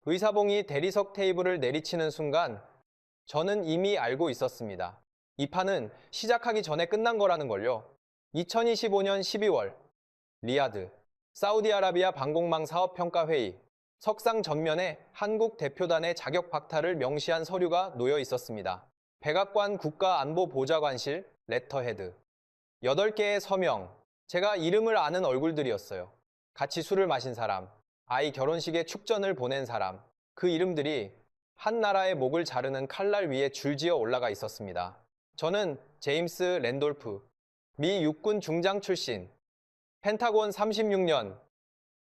의사봉이 대리석 테이블을 내리치는 순간 저는 이미 알고 있었습니다. 이 판은 시작하기 전에 끝난 거라는 걸요. 2025년 12월 리야드 사우디아라비아 방공망 사업평가회의 석상 전면에 한국 대표단의 자격 박탈을 명시한 서류가 놓여 있었습니다. 백악관 국가안보보좌관실 레터헤드 8개의 서명, 제가 이름을 아는 얼굴들이었어요. 같이 술을 마신 사람, 아이 결혼식에 축전을 보낸 사람, 그 이름들이 한 나라의 목을 자르는 칼날 위에 줄지어 올라가 있었습니다. 저는 제임스 랜돌프, 미 육군 중장 출신, 펜타곤 36년,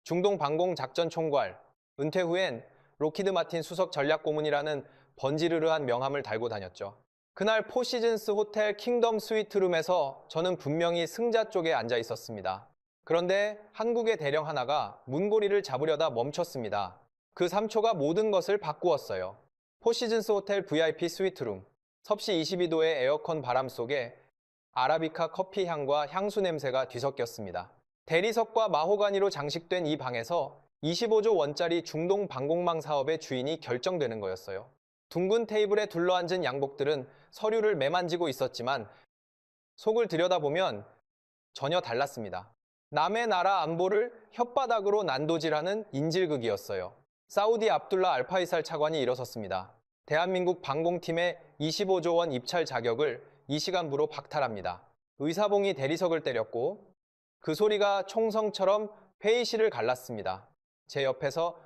중동 방공 작전 총괄, 은퇴 후엔 로키드 마틴 수석 전략고문이라는 번지르르한 명함을 달고 다녔죠. 그날 포시즌스 호텔 킹덤 스위트룸에서 저는 분명히 승자 쪽에 앉아 있었습니다. 그런데 한국의 대령 하나가 문고리를 잡으려다 멈췄습니다. 그 3초가 모든 것을 바꾸었어요. 포시즌스 호텔 VIP 스위트룸, 섭씨 22도의 에어컨 바람 속에 아라비카 커피 향과 향수 냄새가 뒤섞였습니다. 대리석과 마호가니로 장식된 이 방에서 25조 원짜리 중동 방공망 사업의 주인이 결정되는 거였어요. 둥근 테이블에 둘러앉은 양복들은 서류를 매만지고 있었지만 속을 들여다보면 전혀 달랐습니다. 남의 나라 안보를 혓바닥으로 난도질하는 인질극이었어요. 사우디 압둘라 알파이살 차관이 일어섰습니다. 대한민국 방공팀의 25조 원 입찰 자격을 이 시간부로 박탈합니다. 의사봉이 대리석을 때렸고 그 소리가 총성처럼 회의실을 갈랐습니다. 제 옆에서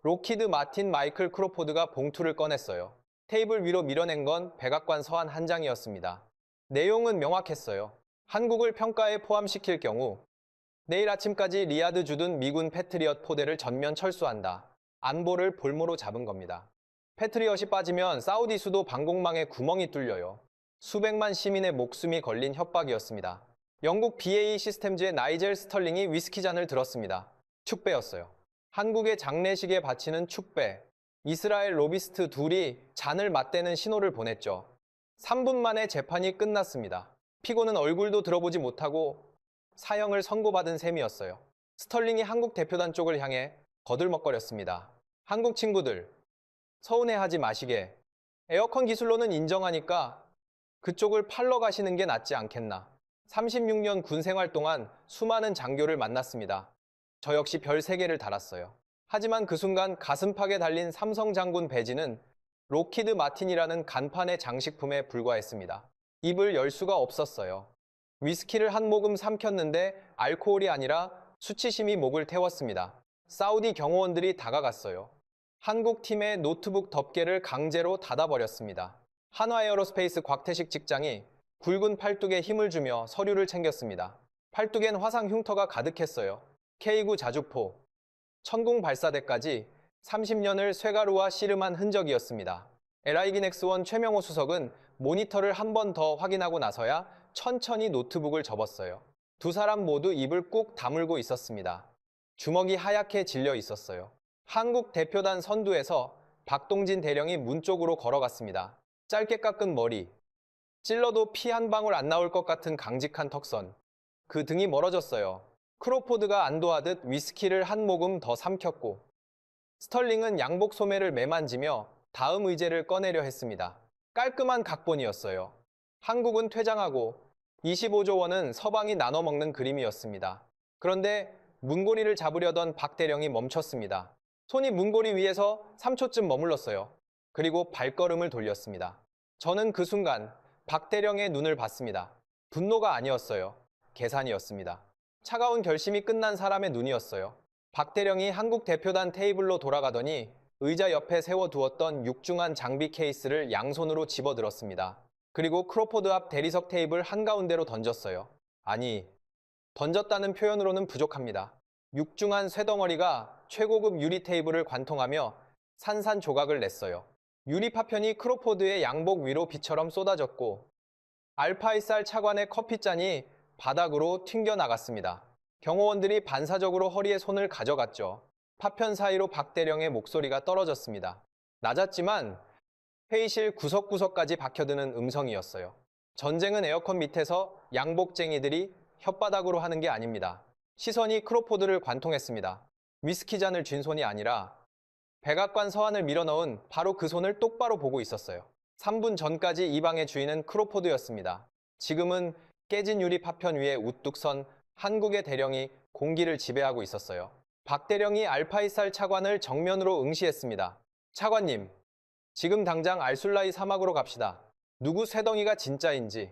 로키드 마틴 마이클 크로포드가 봉투를 꺼냈어요. 테이블 위로 밀어낸 건 백악관 서한 한 장이었습니다. 내용은 명확했어요. 한국을 평가에 포함시킬 경우 내일 아침까지 리야드 주둔 미군 패트리엇 포대를 전면 철수한다. 안보를 볼모로 잡은 겁니다. 패트리엇이 빠지면 사우디 수도 방공망에 구멍이 뚫려요. 수백만 시민의 목숨이 걸린 협박이었습니다. 영국 BAE 시스템즈의 나이젤 스털링이 위스키 잔을 들었습니다. 축배였어요. 한국의 장례식에 바치는 축배. 이스라엘 로비스트 둘이 잔을 맞대는 신호를 보냈죠. 3분 만에 재판이 끝났습니다. 피고는 얼굴도 들어보지 못하고 사형을 선고받은 셈이었어요. 스털링이 한국 대표단 쪽을 향해 거들먹거렸습니다. 한국 친구들, 서운해하지 마시게. 에어컨 기술로는 인정하니까 그쪽을 팔러 가시는 게 낫지 않겠나. 36년 군 생활 동안 수많은 장교를 만났습니다. 저 역시 별 3개를 달았어요. 하지만 그 순간 가슴팍에 달린 삼성 장군 배지는 로키드 마틴이라는 간판의 장식품에 불과했습니다. 입을 열 수가 없었어요. 위스키를 한 모금 삼켰는데 알코올이 아니라 수치심이 목을 태웠습니다. 사우디 경호원들이 다가갔어요. 한국 팀의 노트북 덮개를 강제로 닫아버렸습니다. 한화에어로스페이스 곽태식 직장이 굵은 팔뚝에 힘을 주며 서류를 챙겼습니다. 팔뚝엔 화상 흉터가 가득했어요. K9 자주포, 천궁 발사대까지 30년을 쇠가루와 씨름한 흔적이었습니다. LI기넥스1 최명호 수석은 모니터를 한 번 더 확인하고 나서야 천천히 노트북을 접었어요. 두 사람 모두 입을 꾹 다물고 있었습니다. 주먹이 하얗게 질려 있었어요. 한국 대표단 선두에서 박동진 대령이 문 쪽으로 걸어갔습니다. 짧게 깎은 머리, 찔러도 피 한 방울 안 나올 것 같은 강직한 턱선. 그 등이 멀어졌어요. 크로포드가 안도하듯 위스키를 한 모금 더 삼켰고 스털링은 양복 소매를 매만지며 다음 의제를 꺼내려 했습니다. 깔끔한 각본이었어요. 한국은 퇴장하고 25조 원은 서방이 나눠 먹는 그림이었습니다. 그런데 문고리를 잡으려던 박 대령이 멈췄습니다. 손이 문고리 위에서 3초쯤 머물렀어요. 그리고 발걸음을 돌렸습니다. 저는 그 순간 박 대령의 눈을 봤습니다. 분노가 아니었어요. 계산이었습니다. 차가운 결심이 끝난 사람의 눈이었어요. 박 대령이 한국 대표단 테이블로 돌아가더니 의자 옆에 세워두었던 육중한 장비 케이스를 양손으로 집어들었습니다. 그리고 크로포드 앞 대리석 테이블 한가운데로 던졌어요. 아니, 던졌다는 표현으로는 부족합니다. 육중한 쇠덩어리가 최고급 유리 테이블을 관통하며 산산조각을 냈어요. 유리 파편이 크로포드의 양복 위로 비처럼 쏟아졌고 알파이살 차관의 커피잔이 바닥으로 튕겨나갔습니다. 경호원들이 반사적으로 허리에 손을 가져갔죠. 파편 사이로 박 대령의 목소리가 떨어졌습니다. 낮았지만 회의실 구석구석까지 박혀드는 음성이었어요. 전쟁은 에어컨 밑에서 양복쟁이들이 혓바닥으로 하는 게 아닙니다. 시선이 크로포드를 관통했습니다. 위스키 잔을 쥔 손이 아니라 백악관 서한을 밀어넣은 바로 그 손을 똑바로 보고 있었어요. 3분 전까지 이 방의 주인은 크로포드였습니다. 지금은 깨진 유리 파편 위에 우뚝 선 한국의 대령이 공기를 지배하고 있었어요. 박 대령이 알파이살 차관을 정면으로 응시했습니다. 차관님, 지금 당장 알술라이 사막으로 갑시다. 누구 쇠덩이가 진짜인지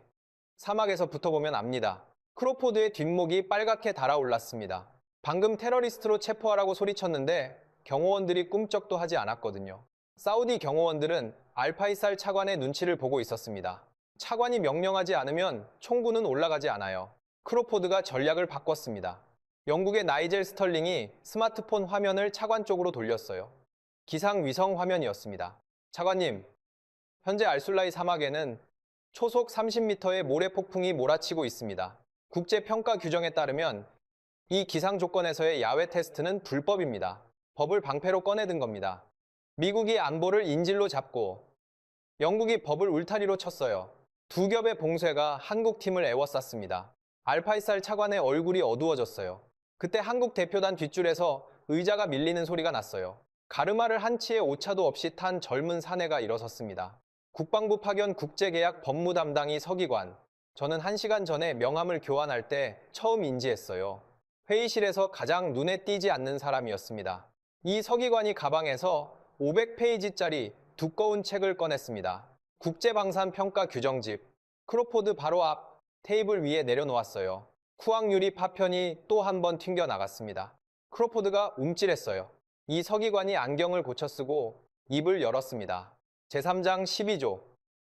사막에서 붙어보면 압니다. 크로포드의 뒷목이 빨갛게 달아올랐습니다. 방금 테러리스트로 체포하라고 소리쳤는데 경호원들이 꿈쩍도 하지 않았거든요. 사우디 경호원들은 알파이살 차관의 눈치를 보고 있었습니다. 차관이 명령하지 않으면 총구는 올라가지 않아요. 크로포드가 전략을 바꿨습니다. 영국의 나이젤 스털링이 스마트폰 화면을 차관 쪽으로 돌렸어요. 기상 위성 화면이었습니다. 차관님, 현재 알술라이 사막에는 초속 30m의 모래 폭풍이 몰아치고 있습니다. 국제평가 규정에 따르면 이 기상 조건에서의 야외 테스트는 불법입니다. 법을 방패로 꺼내든 겁니다. 미국이 안보를 인질로 잡고 영국이 법을 울타리로 쳤어요. 두 겹의 봉쇄가 한국 팀을 애워쌌습니다. 알파이살 차관의 얼굴이 어두워졌어요. 그때 한국 대표단 뒷줄에서 의자가 밀리는 소리가 났어요. 가르마를 한 치의 오차도 없이 탄 젊은 사내가 일어섰습니다. 국방부 파견 국제계약 법무 담당이 서기관. 저는 1시간 전에 명함을 교환할 때 처음 인지했어요. 회의실에서 가장 눈에 띄지 않는 사람이었습니다. 이 서기관이 가방에서 500페이지짜리 두꺼운 책을 꺼냈습니다. 국제방산평가 규정집. 크로포드 바로 앞 테이블 위에 내려놓았어요. 쿠앙유리 파편이 또 한 번 튕겨나갔습니다. 크로포드가 움찔했어요. 이 서기관이 안경을 고쳐 쓰고 입을 열었습니다. 제3장 12조.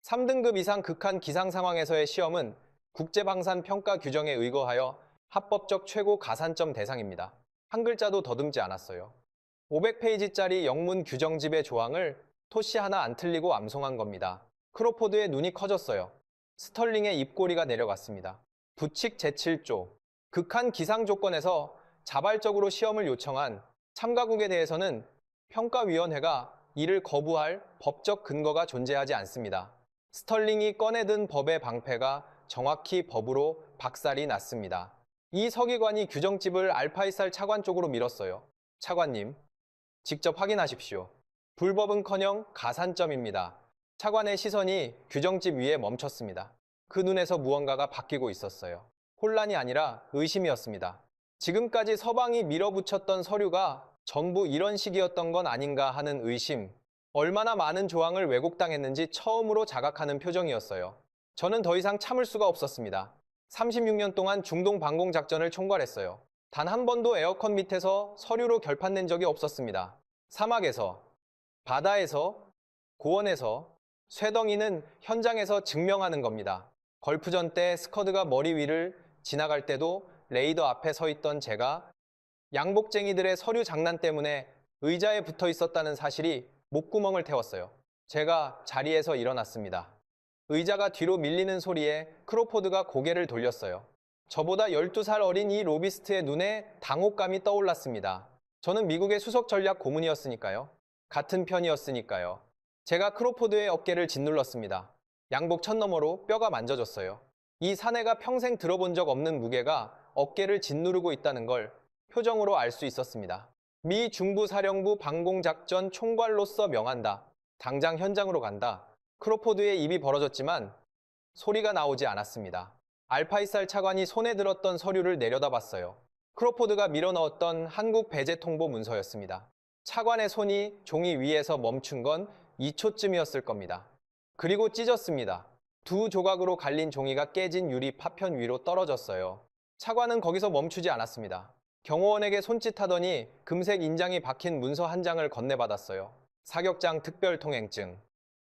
3등급 이상 극한 기상 상황에서의 시험은 국제방산평가 규정에 의거하여 합법적 최고 가산점 대상입니다. 한 글자도 더듬지 않았어요. 500페이지짜리 영문 규정집의 조항을 토시 하나 안 틀리고 암송한 겁니다. 크로포드의 눈이 커졌어요. 스털링의 입꼬리가 내려갔습니다. 부칙 제7조. 극한 기상 조건에서 자발적으로 시험을 요청한 참가국에 대해서는 평가위원회가 이를 거부할 법적 근거가 존재하지 않습니다. 스털링이 꺼내든 법의 방패가 정확히 법으로 박살이 났습니다. 이 서기관이 규정집을 알파이살 차관 쪽으로 밀었어요. 차관님, 직접 확인하십시오. 불법은커녕 가산점입니다. 차관의 시선이 규정집 위에 멈췄습니다. 그 눈에서 무언가가 바뀌고 있었어요. 혼란이 아니라 의심이었습니다. 지금까지 서방이 밀어붙였던 서류가 전부 이런 식이었던 건 아닌가 하는 의심. 얼마나 많은 조항을 왜곡당했는지 처음으로 자각하는 표정이었어요. 저는 더 이상 참을 수가 없었습니다. 36년 동안 중동 방공 작전을 총괄했어요. 단 한 번도 에어컨 밑에서 서류로 결판낸 적이 없었습니다. 사막에서, 바다에서, 고원에서, 쇠덩이는 현장에서 증명하는 겁니다. 걸프전 때 스커드가 머리 위를 지나갈 때도 레이더 앞에 서 있던 제가 양복쟁이들의 서류 장난 때문에 의자에 붙어 있었다는 사실이 목구멍을 태웠어요. 제가 자리에서 일어났습니다. 의자가 뒤로 밀리는 소리에 크로포드가 고개를 돌렸어요. 저보다 12살 어린 이 로비스트의 눈에 당혹감이 떠올랐습니다. 저는 미국의 수석 전략 고문이었으니까요. 같은 편이었으니까요. 제가 크로포드의 어깨를 짓눌렀습니다. 양복 천너머로 뼈가 만져졌어요. 이 사내가 평생 들어본 적 없는 무게가 어깨를 짓누르고 있다는 걸 표정으로 알 수 있었습니다. 미 중부사령부 방공작전 총괄로서 명한다. 당장 현장으로 간다. 크로포드의 입이 벌어졌지만 소리가 나오지 않았습니다. 알파이살 차관이 손에 들었던 서류를 내려다봤어요. 크로포드가 밀어넣었던 한국 배제 통보 문서였습니다. 차관의 손이 종이 위에서 멈춘 건 2초쯤이었을 겁니다. 그리고 찢었습니다. 두 조각으로 갈린 종이가 깨진 유리 파편 위로 떨어졌어요. 차관은 거기서 멈추지 않았습니다. 경호원에게 손짓하더니 금색 인장이 박힌 문서 한 장을 건네받았어요. 사격장 특별통행증.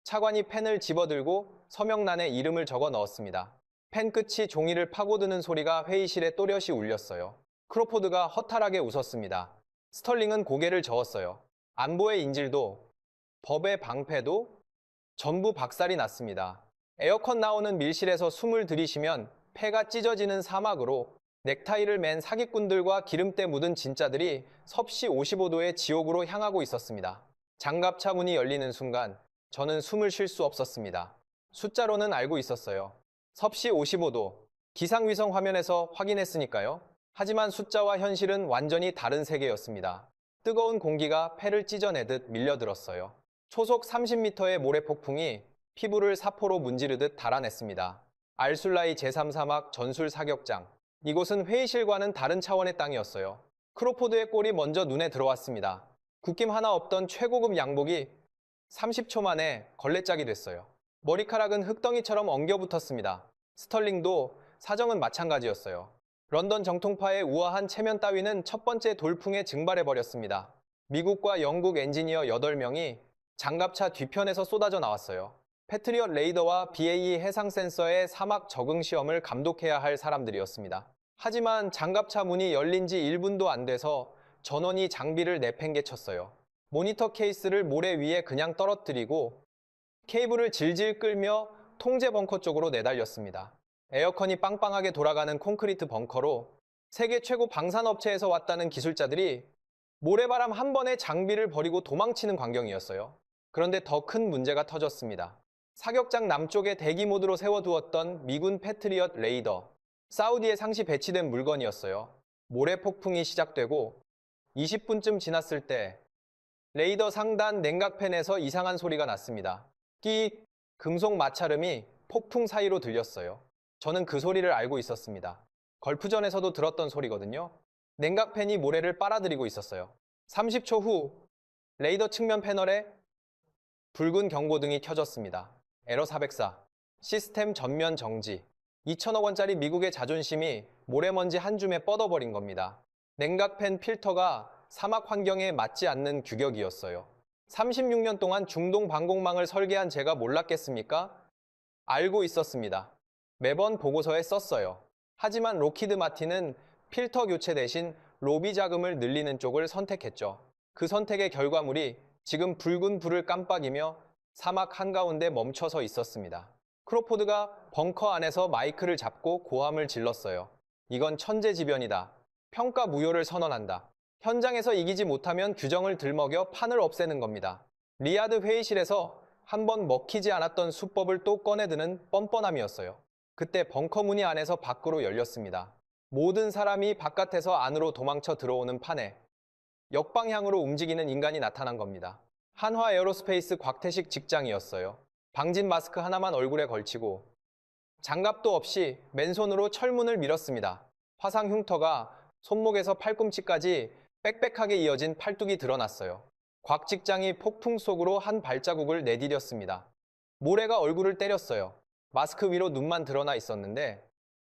차관이 펜을 집어들고 서명란에 이름을 적어 넣었습니다. 펜 끝이 종이를 파고드는 소리가 회의실에 또렷이 울렸어요. 크로포드가 허탈하게 웃었습니다. 스털링은 고개를 저었어요. 안보의 인질도, 법의 방패도 전부 박살이 났습니다. 에어컨 나오는 밀실에서 숨을 들이쉬면 폐가 찢어지는 사막으로 넥타이를 맨 사기꾼들과 기름때 묻은 진짜들이 섭씨 55도의 지옥으로 향하고 있었습니다. 장갑차 문이 열리는 순간 저는 숨을 쉴 수 없었습니다. 숫자로는 알고 있었어요. 섭씨 55도. 기상위성 화면에서 확인했으니까요. 하지만 숫자와 현실은 완전히 다른 세계였습니다. 뜨거운 공기가 폐를 찢어내듯 밀려들었어요. 초속 30m의 모래폭풍이 피부를 사포로 문지르듯 달아냈습니다. 알술라이 제3사막 전술 사격장. 이곳은 회의실과는 다른 차원의 땅이었어요. 크로포드의 꼴이 먼저 눈에 들어왔습니다. 굽김 하나 없던 최고급 양복이 30초 만에 걸레짝이 됐어요. 머리카락은 흙덩이처럼 엉겨붙었습니다. 스털링도 사정은 마찬가지였어요. 런던 정통파의 우아한 체면 따위는 첫 번째 돌풍에 증발해버렸습니다. 미국과 영국 엔지니어 8명이 장갑차 뒤편에서 쏟아져 나왔어요. 패트리엇 레이더와 BAE 해상 센서의 사막 적응 시험을 감독해야 할 사람들이었습니다. 하지만 장갑차 문이 열린 지 1분도 안 돼서 전원이 장비를 내팽개쳤어요. 모니터 케이스를 모래 위에 그냥 떨어뜨리고 케이블을 질질 끌며 통제 벙커 쪽으로 내달렸습니다. 에어컨이 빵빵하게 돌아가는 콘크리트 벙커로 세계 최고 방산업체에서 왔다는 기술자들이 모래바람 한 번에 장비를 버리고 도망치는 광경이었어요. 그런데 더 큰 문제가 터졌습니다. 사격장 남쪽에 대기 모드로 세워두었던 미군 패트리엇 레이더, 사우디에 상시 배치된 물건이었어요. 모래 폭풍이 시작되고 20분쯤 지났을 때 레이더 상단 냉각팬에서 이상한 소리가 났습니다. 끼익! 금속 마찰음이 폭풍 사이로 들렸어요. 저는 그 소리를 알고 있었습니다. 걸프전에서도 들었던 소리거든요. 냉각팬이 모래를 빨아들이고 있었어요. 30초 후 레이더 측면 패널에 붉은 경고등이 켜졌습니다. 에러 404, 시스템 전면 정지. 2천억 원짜리 미국의 자존심이 모래먼지 한 줌에 뻗어버린 겁니다. 냉각팬 필터가 사막 환경에 맞지 않는 규격이었어요. 36년 동안 중동 방공망을 설계한 제가 몰랐겠습니까? 알고 있었습니다. 매번 보고서에 썼어요. 하지만 록히드 마틴은 필터 교체 대신 로비 자금을 늘리는 쪽을 선택했죠. 그 선택의 결과물이 지금 붉은 불을 깜빡이며 사막 한가운데 멈춰서 있었습니다. 크로포드가 벙커 안에서 마이크를 잡고 고함을 질렀어요. 이건 천재지변이다. 평가 무효를 선언한다. 현장에서 이기지 못하면 규정을 들먹여 판을 없애는 겁니다. 리야드 회의실에서 한 번 먹히지 않았던 수법을 또 꺼내드는 뻔뻔함이었어요. 그때 벙커 문이 안에서 밖으로 열렸습니다. 모든 사람이 바깥에서 안으로 도망쳐 들어오는 판에 역방향으로 움직이는 인간이 나타난 겁니다. 한화 에어로스페이스 곽태식 직장이었어요. 방진 마스크 하나만 얼굴에 걸치고 장갑도 없이 맨손으로 철문을 밀었습니다. 화상 흉터가 손목에서 팔꿈치까지 빽빽하게 이어진 팔뚝이 드러났어요. 곽 직장이 폭풍 속으로 한 발자국을 내디뎠습니다. 모래가 얼굴을 때렸어요. 마스크 위로 눈만 드러나 있었는데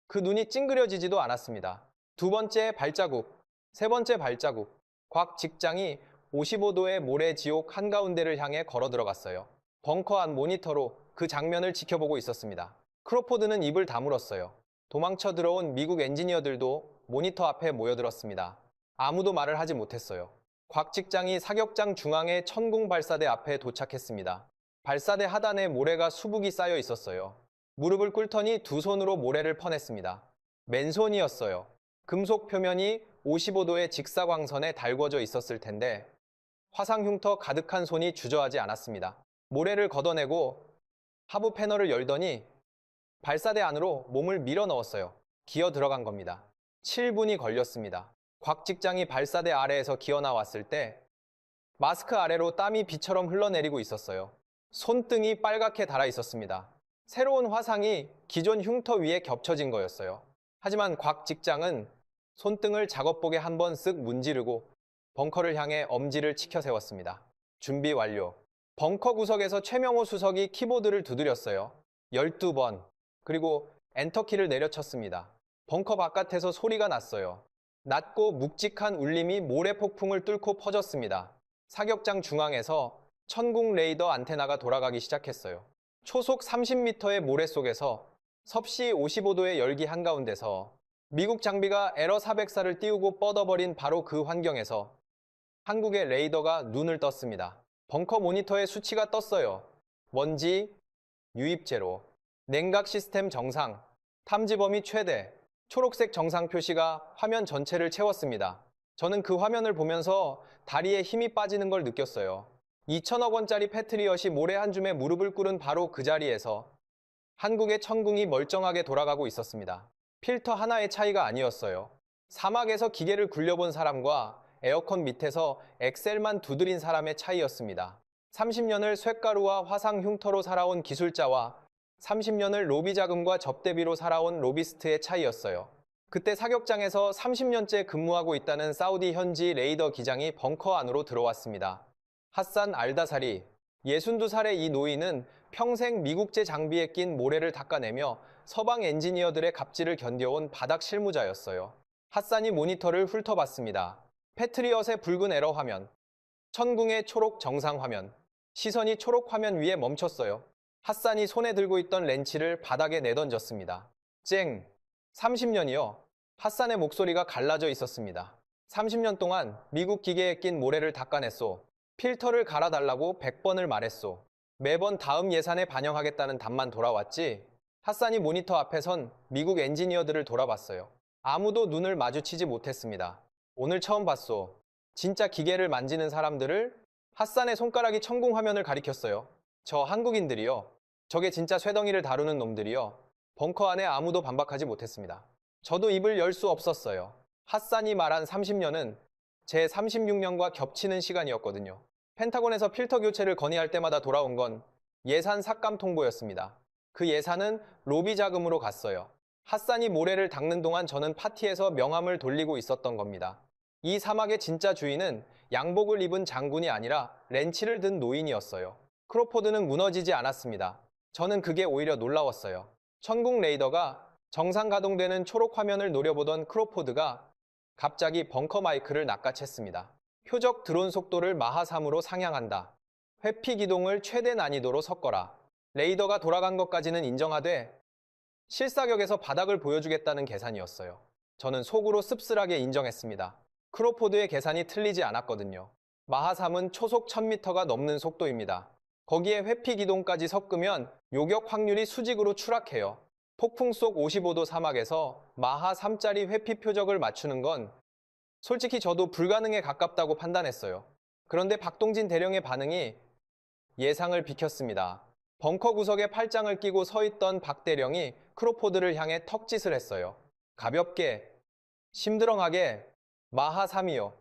그 눈이 찡그려지지도 않았습니다. 두 번째 발자국, 세 번째 발자국. 곽 직장이 55도의 모래 지옥 한가운데를 향해 걸어 들어갔어요. 벙커 안 모니터로 그 장면을 지켜보고 있었습니다. 크로포드는 입을 다물었어요. 도망쳐 들어온 미국 엔지니어들도 모니터 앞에 모여들었습니다. 아무도 말을 하지 못했어요. 곽 직장이 사격장 중앙의 천궁 발사대 앞에 도착했습니다. 발사대 하단에 모래가 수북이 쌓여 있었어요. 무릎을 꿇더니 두 손으로 모래를 퍼냈습니다. 맨손이었어요. 금속 표면이 55도의 직사광선에 달궈져 있었을 텐데 화상 흉터 가득한 손이 주저하지 않았습니다. 모래를 걷어내고 하부 패널을 열더니 발사대 안으로 몸을 밀어 넣었어요. 기어 들어간 겁니다. 7분이 걸렸습니다. 곽 직장이 발사대 아래에서 기어 나왔을 때 마스크 아래로 땀이 비처럼 흘러내리고 있었어요. 손등이 빨갛게 달아 있었습니다. 새로운 화상이 기존 흉터 위에 겹쳐진 거였어요. 하지만 곽 직장은 손등을 작업복에 한번 쓱 문지르고 벙커를 향해 엄지를 치켜 세웠습니다. 준비 완료. 벙커 구석에서 최명호 수석이 키보드를 두드렸어요. 12번. 그리고 엔터키를 내려쳤습니다. 벙커 바깥에서 소리가 났어요. 낮고 묵직한 울림이 모래 폭풍을 뚫고 퍼졌습니다. 사격장 중앙에서 천궁 레이더 안테나가 돌아가기 시작했어요. 초속 30m의 모래 속에서 섭씨 55도의 열기 한가운데서 미국 장비가 에러 404를 띄우고 뻗어버린 바로 그 환경에서 한국의 레이더가 눈을 떴습니다. 벙커 모니터에 수치가 떴어요. 먼지, 유입 제로, 냉각 시스템 정상, 탐지 범위 최대, 초록색 정상 표시가 화면 전체를 채웠습니다. 저는 그 화면을 보면서 다리에 힘이 빠지는 걸 느꼈어요. 2천억 원짜리 패트리엇이 모래 한 줌에 무릎을 꿇은 바로 그 자리에서 한국의 천궁이 멀쩡하게 돌아가고 있었습니다. 필터 하나의 차이가 아니었어요. 사막에서 기계를 굴려본 사람과 에어컨 밑에서 엑셀만 두드린 사람의 차이였습니다. 30년을 쇳가루와 화상 흉터로 살아온 기술자와 30년을 로비 자금과 접대비로 살아온 로비스트의 차이였어요. 그때 사격장에서 30년째 근무하고 있다는 사우디 현지 레이더 기장이 벙커 안으로 들어왔습니다. 하산 알다사리, 62살의 이 노인은 평생 미국제 장비에 낀 모래를 닦아내며 서방 엔지니어들의 갑질을 견뎌온 바닥 실무자였어요. 하산이 모니터를 훑어봤습니다. 패트리엇의 붉은 에러 화면, 천궁의 초록 정상 화면, 시선이 초록 화면 위에 멈췄어요. 하산이 손에 들고 있던 렌치를 바닥에 내던졌습니다. 쨍! 30년이요. 하산의 목소리가 갈라져 있었습니다. 30년 동안 미국 기계에 낀 모래를 닦아냈소. 필터를 갈아달라고 100번을 말했소. 매번 다음 예산에 반영하겠다는 답만 돌아왔지. 하산이 모니터 앞에 선 미국 엔지니어들을 돌아봤어요. 아무도 눈을 마주치지 못했습니다. 오늘 처음 봤소. 진짜 기계를 만지는 사람들을. 하산의 손가락이 천궁 화면을 가리켰어요. 저 한국인들이요. 저게 진짜 쇠덩이를 다루는 놈들이요. 벙커 안에 아무도 반박하지 못했습니다. 저도 입을 열 수 없었어요. 하산이 말한 30년은 제 36년과 겹치는 시간이었거든요. 펜타곤에서 필터 교체를 건의할 때마다 돌아온 건 예산 삭감 통보였습니다. 그 예산은 로비 자금으로 갔어요. 하산이 모래를 닦는 동안 저는 파티에서 명함을 돌리고 있었던 겁니다. 이 사막의 진짜 주인은 양복을 입은 장군이 아니라 렌치를 든 노인이었어요. 크로포드는 무너지지 않았습니다. 저는 그게 오히려 놀라웠어요. 천궁 레이더가 정상 가동되는 초록 화면을 노려보던 크로포드가 갑자기 벙커 마이크를 낚아챘습니다. 표적 드론 속도를 마하 3으로 상향한다. 회피 기동을 최대 난이도로 섞어라. 레이더가 돌아간 것까지는 인정하되 실사격에서 바닥을 보여주겠다는 계산이었어요. 저는 속으로 씁쓸하게 인정했습니다. 크로포드의 계산이 틀리지 않았거든요. 마하 3은 초속 1000m가 넘는 속도입니다. 거기에 회피 기동까지 섞으면 요격 확률이 수직으로 추락해요. 폭풍 속 55도 사막에서 마하 3짜리 회피 표적을 맞추는 건 솔직히 저도 불가능에 가깝다고 판단했어요. 그런데 박동진 대령의 반응이 예상을 비켰습니다. 벙커 구석에 팔짱을 끼고 서 있던 박 대령이 크로포드를 향해 턱짓을 했어요. 가볍게, 심드렁하게 마하 3이요.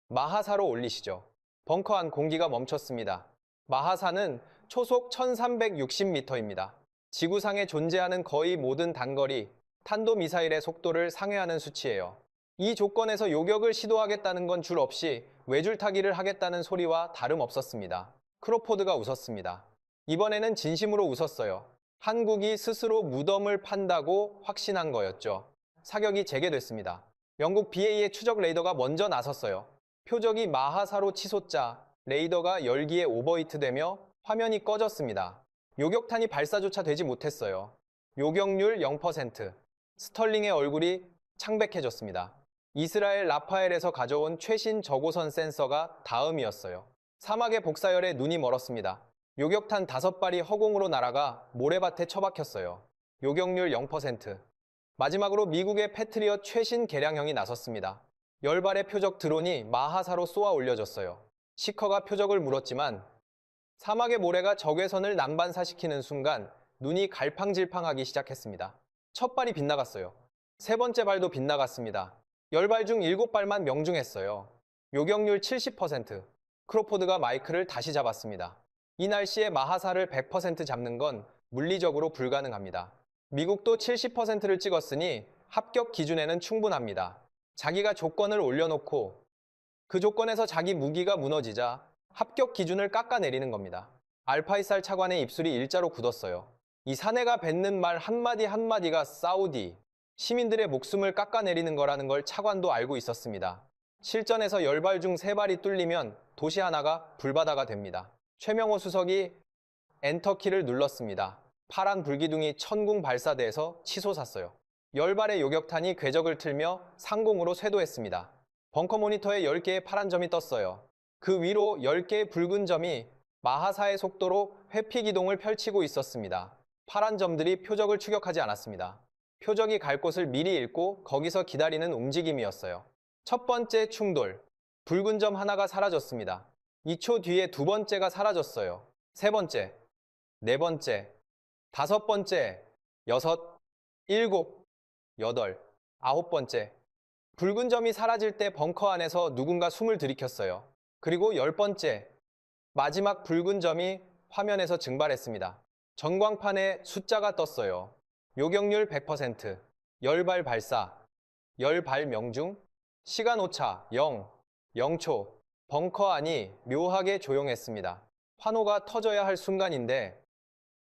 마하 4로 올리시죠. 벙커 안 공기가 멈췄습니다. 마하 4는 초속 1360m입니다. 지구상에 존재하는 거의 모든 단거리, 탄도미사일의 속도를 상회하는 수치예요. 이 조건에서 요격을 시도하겠다는 건 줄 없이 외줄타기를 하겠다는 소리와 다름없었습니다. 크로포드가 웃었습니다. 이번에는 진심으로 웃었어요. 한국이 스스로 무덤을 판다고 확신한 거였죠. 사격이 재개됐습니다. 영국 BA의 추적 레이더가 먼저 나섰어요. 표적이 마하4로 치솟자 레이더가 열기에 오버히트되며 화면이 꺼졌습니다. 요격탄이 발사조차 되지 못했어요. 요격률 0%. 스털링의 얼굴이 창백해졌습니다. 이스라엘 라파엘에서 가져온 최신 저고선 센서가 다음이었어요. 사막의 복사열에 눈이 멀었습니다. 요격탄 5발이 허공으로 날아가 모래밭에 처박혔어요. 요격률 0%. 마지막으로 미국의 패트리엇 최신 개량형이 나섰습니다. 10발의 표적 드론이 마하4로 쏘아 올려졌어요. 시커가 표적을 물었지만 사막의 모래가 적외선을 난반사시키는 순간 눈이 갈팡질팡하기 시작했습니다. 첫 발이 빗나갔어요. 세 번째 발도 빗나갔습니다. 10발 중 7발만 명중했어요. 요격률 70%. 크로포드가 마이크를 다시 잡았습니다. 이 날씨에 마하4를 100% 잡는 건 물리적으로 불가능합니다. 미국도 70%를 찍었으니 합격 기준에는 충분합니다. 자기가 조건을 올려놓고 그 조건에서 자기 무기가 무너지자 합격 기준을 깎아내리는 겁니다. 알파이살 차관의 입술이 일자로 굳었어요. 이 사내가 뱉는 말 한마디 한마디가 사우디, 시민들의 목숨을 깎아내리는 거라는 걸 차관도 알고 있었습니다. 실전에서 10발 중 3발이 뚫리면 도시 하나가 불바다가 됩니다. 최명호 수석이 엔터키를 눌렀습니다. 파란 불기둥이 천궁 발사대에서 치솟았어요. 10발의 요격탄이 궤적을 틀며 상공으로 쇄도했습니다. 벙커 모니터에 10개의 파란 점이 떴어요. 그 위로 10개의 붉은 점이 마하4의 속도로 회피 기동을 펼치고 있었습니다. 파란 점들이 표적을 추격하지 않았습니다. 표적이 갈 곳을 미리 읽고 거기서 기다리는 움직임이었어요. 첫 번째 충돌. 붉은 점 하나가 사라졌습니다. 2초 뒤에 두 번째가 사라졌어요. 세 번째, 네 번째, 다섯 번째, 여섯, 일곱, 여덟, 아홉 번째. 붉은 점이 사라질 때 벙커 안에서 누군가 숨을 들이켰어요. 그리고 10번째, 마지막 붉은 점이 화면에서 증발했습니다. 전광판에 숫자가 떴어요. 요격률 100%, 열발 발사, 열발 명중, 시간 오차 0, 0초, 벙커 안이 묘하게 조용했습니다. 환호가 터져야 할 순간인데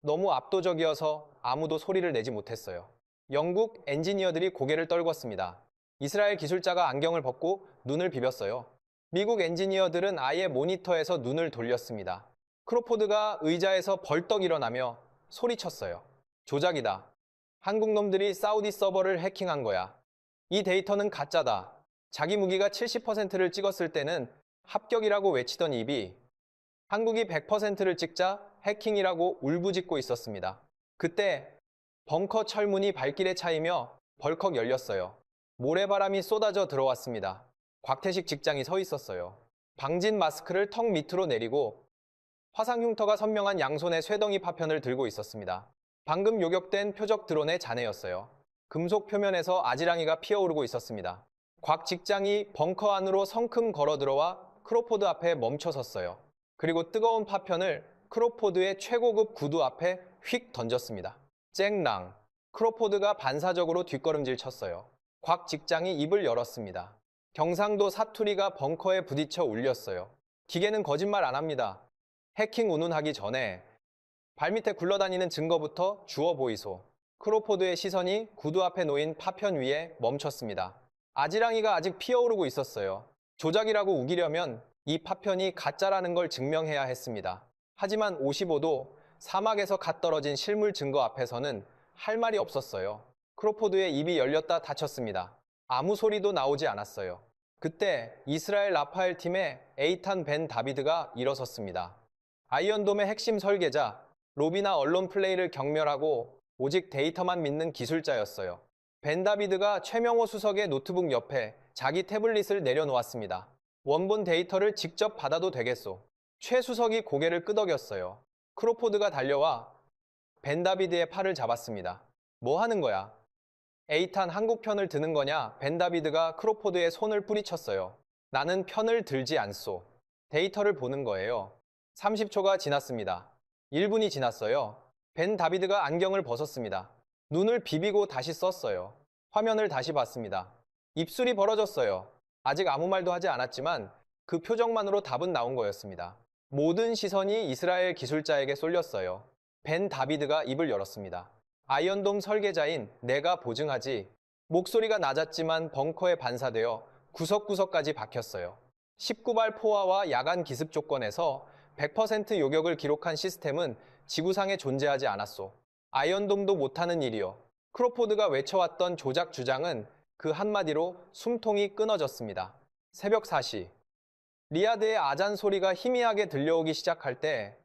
너무 압도적이어서 아무도 소리를 내지 못했어요. 영국 엔지니어들이 고개를 떨궜습니다. 이스라엘 기술자가 안경을 벗고 눈을 비볐어요. 미국 엔지니어들은 아예 모니터에서 눈을 돌렸습니다. 크로포드가 의자에서 벌떡 일어나며 소리쳤어요. 조작이다. 한국 놈들이 사우디 서버를 해킹한 거야. 이 데이터는 가짜다. 자기 무기가 70%를 찍었을 때는 합격이라고 외치던 입이 한국이 100%를 찍자 해킹이라고 울부짖고 있었습니다. 그때 벙커 철문이 발길에 차이며 벌컥 열렸어요. 모래바람이 쏟아져 들어왔습니다. 곽태식 직장이 서 있었어요. 방진 마스크를 턱 밑으로 내리고 화상 흉터가 선명한 양손에 쇠덩이 파편을 들고 있었습니다. 방금 요격된 표적 드론의 자네였어요. 금속 표면에서 아지랑이가 피어오르고 있었습니다. 곽 직장이 벙커 안으로 성큼 걸어 들어와 크로포드 앞에 멈춰 섰어요. 그리고 뜨거운 파편을 크로포드의 최고급 구두 앞에 휙 던졌습니다. 쨍랑. 크로포드가 반사적으로 뒷걸음질 쳤어요. 곽 직장이 입을 열었습니다. 경상도 사투리가 벙커에 부딪혀 울렸어요. 기계는 거짓말 안 합니다. 해킹 운운하기 전에 발밑에 굴러다니는 증거부터 주어 보이소. 크로포드의 시선이 구두 앞에 놓인 파편 위에 멈췄습니다. 아지랑이가 아직 피어오르고 있었어요. 조작이라고 우기려면 이 파편이 가짜라는 걸 증명해야 했습니다. 하지만 55도 사막에서 갓 떨어진 실물 증거 앞에서는 할 말이 없었어요. 크로포드의 입이 열렸다 닫혔습니다. 아무 소리도 나오지 않았어요. 그때 이스라엘 라파엘 팀의 에이탄 벤 다비드가 일어섰습니다. 아이언돔의 핵심 설계자, 로비나 언론 플레이를 경멸하고 오직 데이터만 믿는 기술자였어요. 벤 다비드가 최명호 수석의 노트북 옆에 자기 태블릿을 내려놓았습니다. 원본 데이터를 직접 받아도 되겠소. 최 수석이 고개를 끄덕였어요. 크로포드가 달려와 벤 다비드의 팔을 잡았습니다. 뭐 하는 거야? 에이탄 한국 편을 드는 거냐? 벤 다비드가 크로포드의 손을 뿌리쳤어요. 나는 편을 들지 않소. 데이터를 보는 거예요. 30초가 지났습니다. 1분이 지났어요. 벤 다비드가 안경을 벗었습니다. 눈을 비비고 다시 썼어요. 화면을 다시 봤습니다. 입술이 벌어졌어요. 아직 아무 말도 하지 않았지만 그 표정만으로 답은 나온 거였습니다. 모든 시선이 이스라엘 기술자에게 쏠렸어요. 벤 다비드가 입을 열었습니다. 아이언돔 설계자인 내가 보증하지. 목소리가 낮았지만 벙커에 반사되어 구석구석까지 박혔어요. 19발 포화와 야간 기습 조건에서 100% 요격을 기록한 시스템은 지구상에 존재하지 않았소. 아이언돔도 못하는 일이요. 크로포드가 외쳐왔던 조작 주장은 그 한마디로 숨통이 끊어졌습니다. 새벽 4시. 리야드의 아잔 소리가 희미하게 들려오기 시작할 때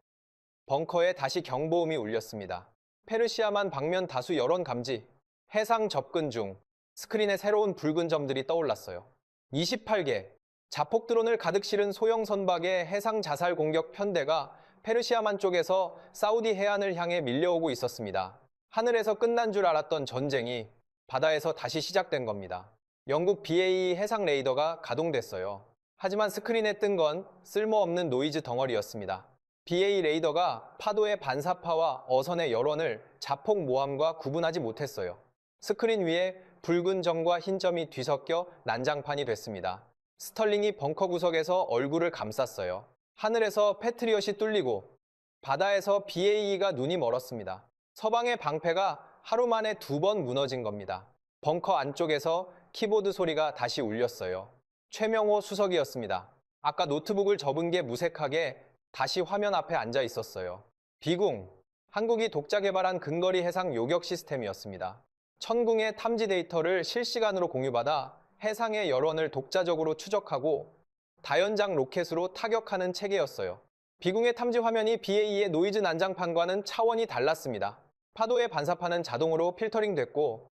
벙커에 다시 경보음이 울렸습니다. 페르시아만 방면 다수 여론 감지, 해상 접근 중, 스크린에 새로운 붉은 점들이 떠올랐어요. 28개, 자폭 드론을 가득 실은 소형 선박의 해상 자살 공격 편대가 페르시아만 쪽에서 사우디 해안을 향해 밀려오고 있었습니다. 하늘에서 끝난 줄 알았던 전쟁이 바다에서 다시 시작된 겁니다. 영국 BAE 해상 레이더가 가동됐어요. 하지만 스크린에 뜬 건 쓸모없는 노이즈 덩어리였습니다. BA 레이더가 파도의 반사파와 어선의 열원을 자폭 모함과 구분하지 못했어요. 스크린 위에 붉은 점과 흰 점이 뒤섞여 난장판이 됐습니다. 스털링이 벙커 구석에서 얼굴을 감쌌어요. 하늘에서 패트리엇이 뚫리고 바다에서 BAE가 눈이 멀었습니다. 서방의 방패가 하루 만에 2번 무너진 겁니다. 벙커 안쪽에서 키보드 소리가 다시 울렸어요. 최명호 수석이었습니다. 아까 노트북을 접은 게 무색하게 다시 화면 앞에 앉아 있었어요. 비궁, 한국이 독자 개발한 근거리 해상 요격 시스템이었습니다. 천궁의 탐지 데이터를 실시간으로 공유받아 해상의 열원을 독자적으로 추적하고 다연장 로켓으로 타격하는 체계였어요. 비궁의 탐지 화면이 BAE의 노이즈 난장판과는 차원이 달랐습니다. 파도의 반사파는 자동으로 필터링 됐고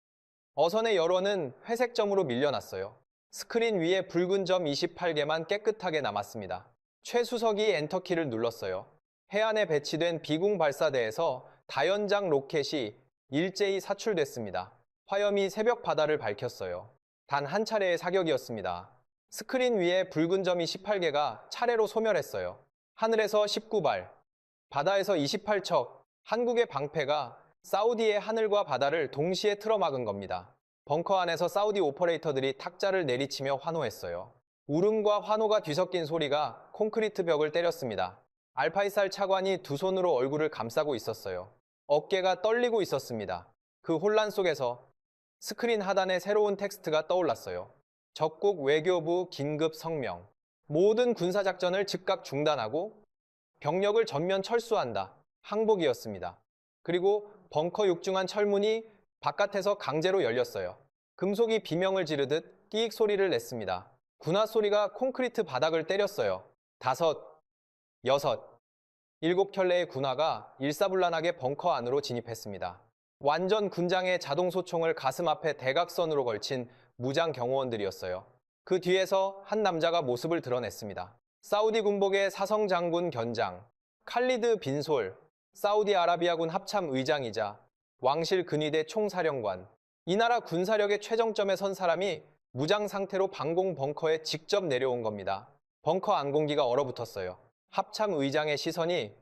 어선의 열원은 회색점으로 밀려났어요. 스크린 위에 붉은 점 28개만 깨끗하게 남았습니다. 최 수석이 엔터키를 눌렀어요. 해안에 배치된 비궁 발사대에서 다연장 로켓이 일제히 사출됐습니다. 화염이 새벽 바다를 밝혔어요. 단 한 차례의 사격이었습니다. 스크린 위에 붉은 점이 18개가 차례로 소멸했어요. 하늘에서 19발, 바다에서 28척, 한국의 방패가 사우디의 하늘과 바다를 동시에 틀어막은 겁니다. 벙커 안에서 사우디 오퍼레이터들이 탁자를 내리치며 환호했어요. 울음과 환호가 뒤섞인 소리가 콘크리트 벽을 때렸습니다. 알파이살 차관이 두 손으로 얼굴을 감싸고 있었어요. 어깨가 떨리고 있었습니다. 그 혼란 속에서 스크린 하단에 새로운 텍스트가 떠올랐어요. 적국 외교부 긴급 성명. 모든 군사작전을 즉각 중단하고 병력을 전면 철수한다. 항복이었습니다. 그리고 벙커 육중한 철문이 바깥에서 강제로 열렸어요. 금속이 비명을 지르듯 끼익 소리를 냈습니다. 군화 소리가 콘크리트 바닥을 때렸어요. 5, 6, 7켤레의 군화가 일사불란하게 벙커 안으로 진입했습니다. 완전 군장의 자동 소총을 가슴 앞에 대각선으로 걸친 무장 경호원들이었어요. 그 뒤에서 한 남자가 모습을 드러냈습니다. 사우디 군복의 사성 장군 견장, 칼리드 빈솔, 사우디아라비아군 합참 의장이자 왕실 근위대 총사령관. 이 나라 군사력의 최정점에 선 사람이 무장 상태로 방공 벙커에 직접 내려온 겁니다. 벙커 안공기가 얼어붙었어요. 합참 의장의 시선이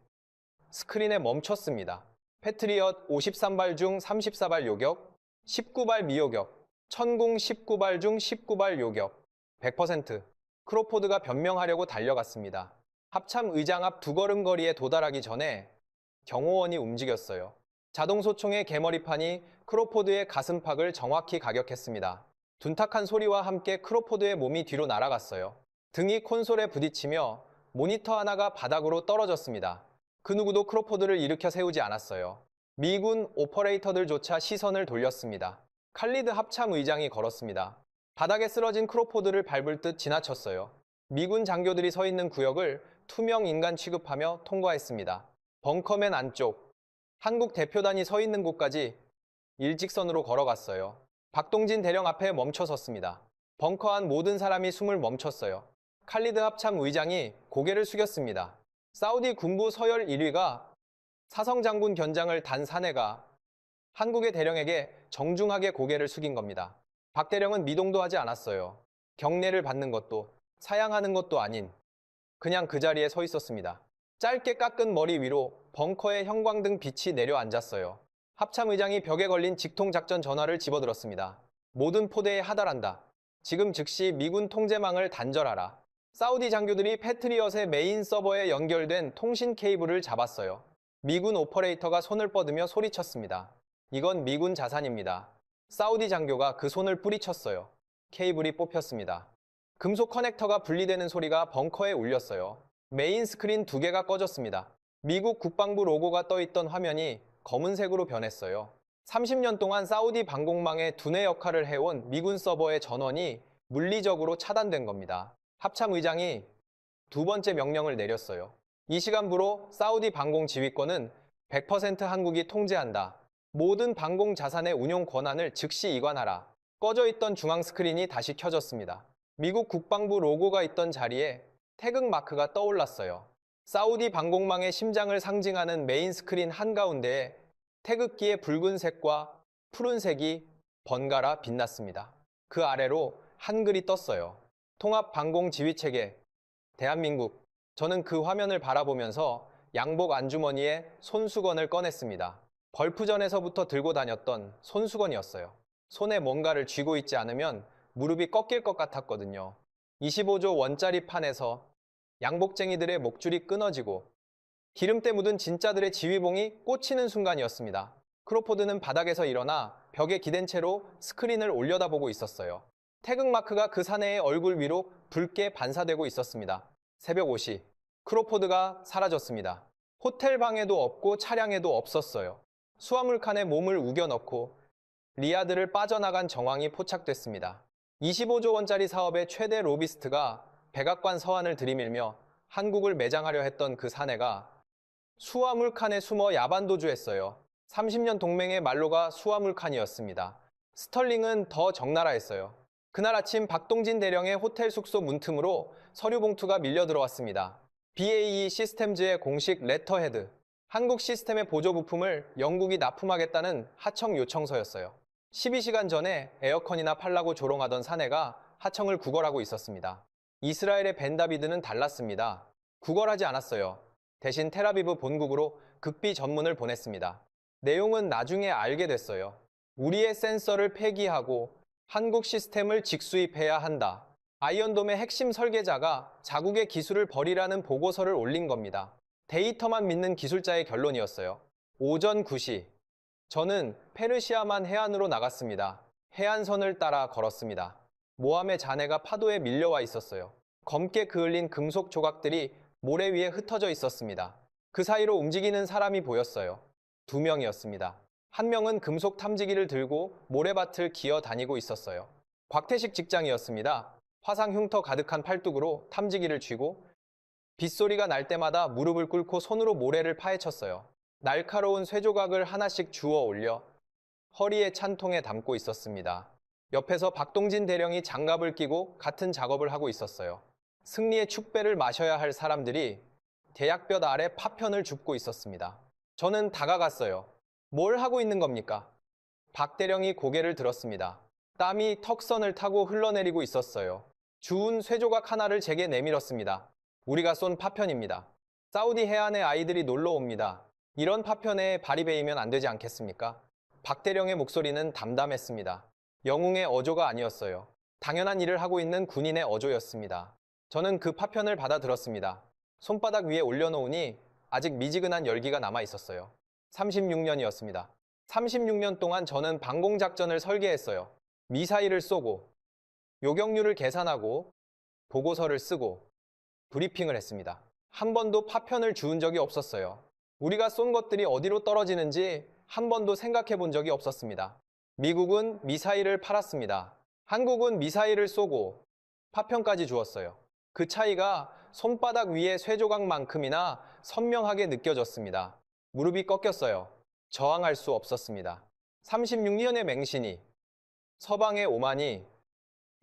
스크린에 멈췄습니다. 패트리엇 53발 중 34발 요격, 19발 미요격, 천궁 19발 중 19발 요격, 100%. 크로포드가 변명하려고 달려갔습니다. 합참 의장 앞 2걸음 거리에 도달하기 전에 경호원이 움직였어요. 자동소총의 개머리판이 크로포드의 가슴팍을 정확히 가격했습니다. 둔탁한 소리와 함께 크로포드의 몸이 뒤로 날아갔어요. 등이 콘솔에 부딪히며 모니터 하나가 바닥으로 떨어졌습니다. 그 누구도 크로포드를 일으켜 세우지 않았어요. 미군 오퍼레이터들조차 시선을 돌렸습니다. 칼리드 합참 의장이 걸었습니다. 바닥에 쓰러진 크로포드를 밟을 듯 지나쳤어요. 미군 장교들이 서 있는 구역을 투명 인간 취급하며 통과했습니다. 벙커맨 안쪽, 한국 대표단이 서 있는 곳까지 일직선으로 걸어갔어요. 박동진 대령 앞에 멈춰 섰습니다. 벙커 안 모든 사람이 숨을 멈췄어요. 칼리드 합참 의장이 고개를 숙였습니다. 사우디 군부 서열 1위가 사성 장군 견장을 단 사내가 한국의 대령에게 정중하게 고개를 숙인 겁니다. 박 대령은 미동도 하지 않았어요. 경례를 받는 것도 사양하는 것도 아닌 그냥 그 자리에 서 있었습니다. 짧게 깎은 머리 위로 벙커의 형광등 빛이 내려앉았어요. 합참 의장이 벽에 걸린 직통작전 전화를 집어들었습니다. 모든 포대에 하달한다. 지금 즉시 미군 통제망을 단절하라. 사우디 장교들이 패트리엇의 메인 서버에 연결된 통신 케이블을 잡았어요. 미군 오퍼레이터가 손을 뻗으며 소리쳤습니다. 이건 미군 자산입니다. 사우디 장교가 그 손을 뿌리쳤어요. 케이블이 뽑혔습니다. 금속 커넥터가 분리되는 소리가 벙커에 울렸어요. 메인 스크린 2개가 꺼졌습니다. 미국 국방부 로고가 떠있던 화면이 검은색으로 변했어요. 30년 동안 사우디 방공망의 두뇌 역할을 해온 미군 서버의 전원이 물리적으로 차단된 겁니다. 합참 의장이 2번째 명령을 내렸어요. 이 시간부로 사우디 방공 지휘권은 100% 한국이 통제한다. 모든 방공 자산의 운용 권한을 즉시 이관하라. 꺼져 있던 중앙 스크린이 다시 켜졌습니다. 미국 국방부 로고가 있던 자리에 태극 마크가 떠올랐어요. 사우디 방공망의 심장을 상징하는 메인 스크린 한가운데에 태극기의 붉은색과 푸른색이 번갈아 빛났습니다. 그 아래로 한글이 떴어요. 통합 방공 지휘 체계, 대한민국. 저는 그 화면을 바라보면서 양복 안주머니에 손수건을 꺼냈습니다. 걸프전에서부터 들고 다녔던 손수건이었어요. 손에 뭔가를 쥐고 있지 않으면 무릎이 꺾일 것 같았거든요. 25조 원짜리 판에서 양복쟁이들의 목줄이 끊어지고 기름때 묻은 진짜들의 지휘봉이 꽂히는 순간이었습니다. 크로포드는 바닥에서 일어나 벽에 기댄 채로 스크린을 올려다보고 있었어요. 태극마크가 그 사내의 얼굴 위로 붉게 반사되고 있었습니다. 새벽 5시, 크로포드가 사라졌습니다. 호텔 방에도 없고 차량에도 없었어요. 수화물칸에 몸을 우겨넣고 리야드를 빠져나간 정황이 포착됐습니다. 25조 원짜리 사업의 최대 로비스트가 백악관 서한을 들이밀며 한국을 매장하려 했던 그 사내가 수화물칸에 숨어 야반도주했어요. 30년 동맹의 말로가 수화물칸이었습니다. 스털링은 더 적나라했어요. 그날 아침 박동진 대령의 호텔 숙소 문틈으로 서류 봉투가 밀려 들어왔습니다. BAE 시스템즈의 공식 레터헤드. 한국 시스템의 보조 부품을 영국이 납품하겠다는 하청 요청서였어요. 12시간 전에 에어컨이나 팔라고 조롱하던 사내가 하청을 구걸하고 있었습니다. 이스라엘의 벤다비드는 달랐습니다. 구걸하지 않았어요. 대신 텔아비브 본국으로 극비 전문을 보냈습니다. 내용은 나중에 알게 됐어요. 우리의 센서를 폐기하고 한국 시스템을 직수입해야 한다. 아이언돔의 핵심 설계자가 자국의 기술을 버리라는 보고서를 올린 겁니다. 데이터만 믿는 기술자의 결론이었어요. 오전 9시. 저는 페르시아만 해안으로 나갔습니다. 해안선을 따라 걸었습니다. 모함의 잔해가 파도에 밀려와 있었어요. 검게 그을린 금속 조각들이 모래 위에 흩어져 있었습니다. 그 사이로 움직이는 사람이 보였어요. 2명이었습니다. 한 명은 금속 탐지기를 들고 모래밭을 기어 다니고 있었어요. 곽태식 직장이었습니다. 화상 흉터 가득한 팔뚝으로 탐지기를 쥐고 빗소리가 날 때마다 무릎을 꿇고 손으로 모래를 파헤쳤어요. 날카로운 쇠조각을 하나씩 주워 올려 허리에 찬통에 담고 있었습니다. 옆에서 박동진 대령이 장갑을 끼고 같은 작업을 하고 있었어요. 승리의 축배를 마셔야 할 사람들이 대약볕 아래 파편을 줍고 있었습니다. 저는 다가갔어요. 뭘 하고 있는 겁니까? 박 대령이 고개를 들었습니다. 땀이 턱선을 타고 흘러내리고 있었어요. 주운 쇠조각 하나를 제게 내밀었습니다. 우리가 쏜 파편입니다. 사우디 해안의 아이들이 놀러 옵니다. 이런 파편에 발이 베이면 안 되지 않겠습니까? 박 대령의 목소리는 담담했습니다. 영웅의 어조가 아니었어요. 당연한 일을 하고 있는 군인의 어조였습니다. 저는 그 파편을 받아들었습니다. 손바닥 위에 올려놓으니 아직 미지근한 열기가 남아 있었어요. 36년이었습니다. 36년 동안 저는 방공작전을 설계했어요. 미사일을 쏘고, 요격률을 계산하고, 보고서를 쓰고, 브리핑을 했습니다. 한 번도 파편을 주운 적이 없었어요. 우리가 쏜 것들이 어디로 떨어지는지 한 번도 생각해 본 적이 없었습니다. 미국은 미사일을 팔았습니다. 한국은 미사일을 쏘고 파편까지 주었어요. 그 차이가 손바닥 위의 쇠조각만큼이나 선명하게 느껴졌습니다. 무릎이 꺾였어요. 저항할 수 없었습니다. 36년의 맹신이, 서방의 오만이,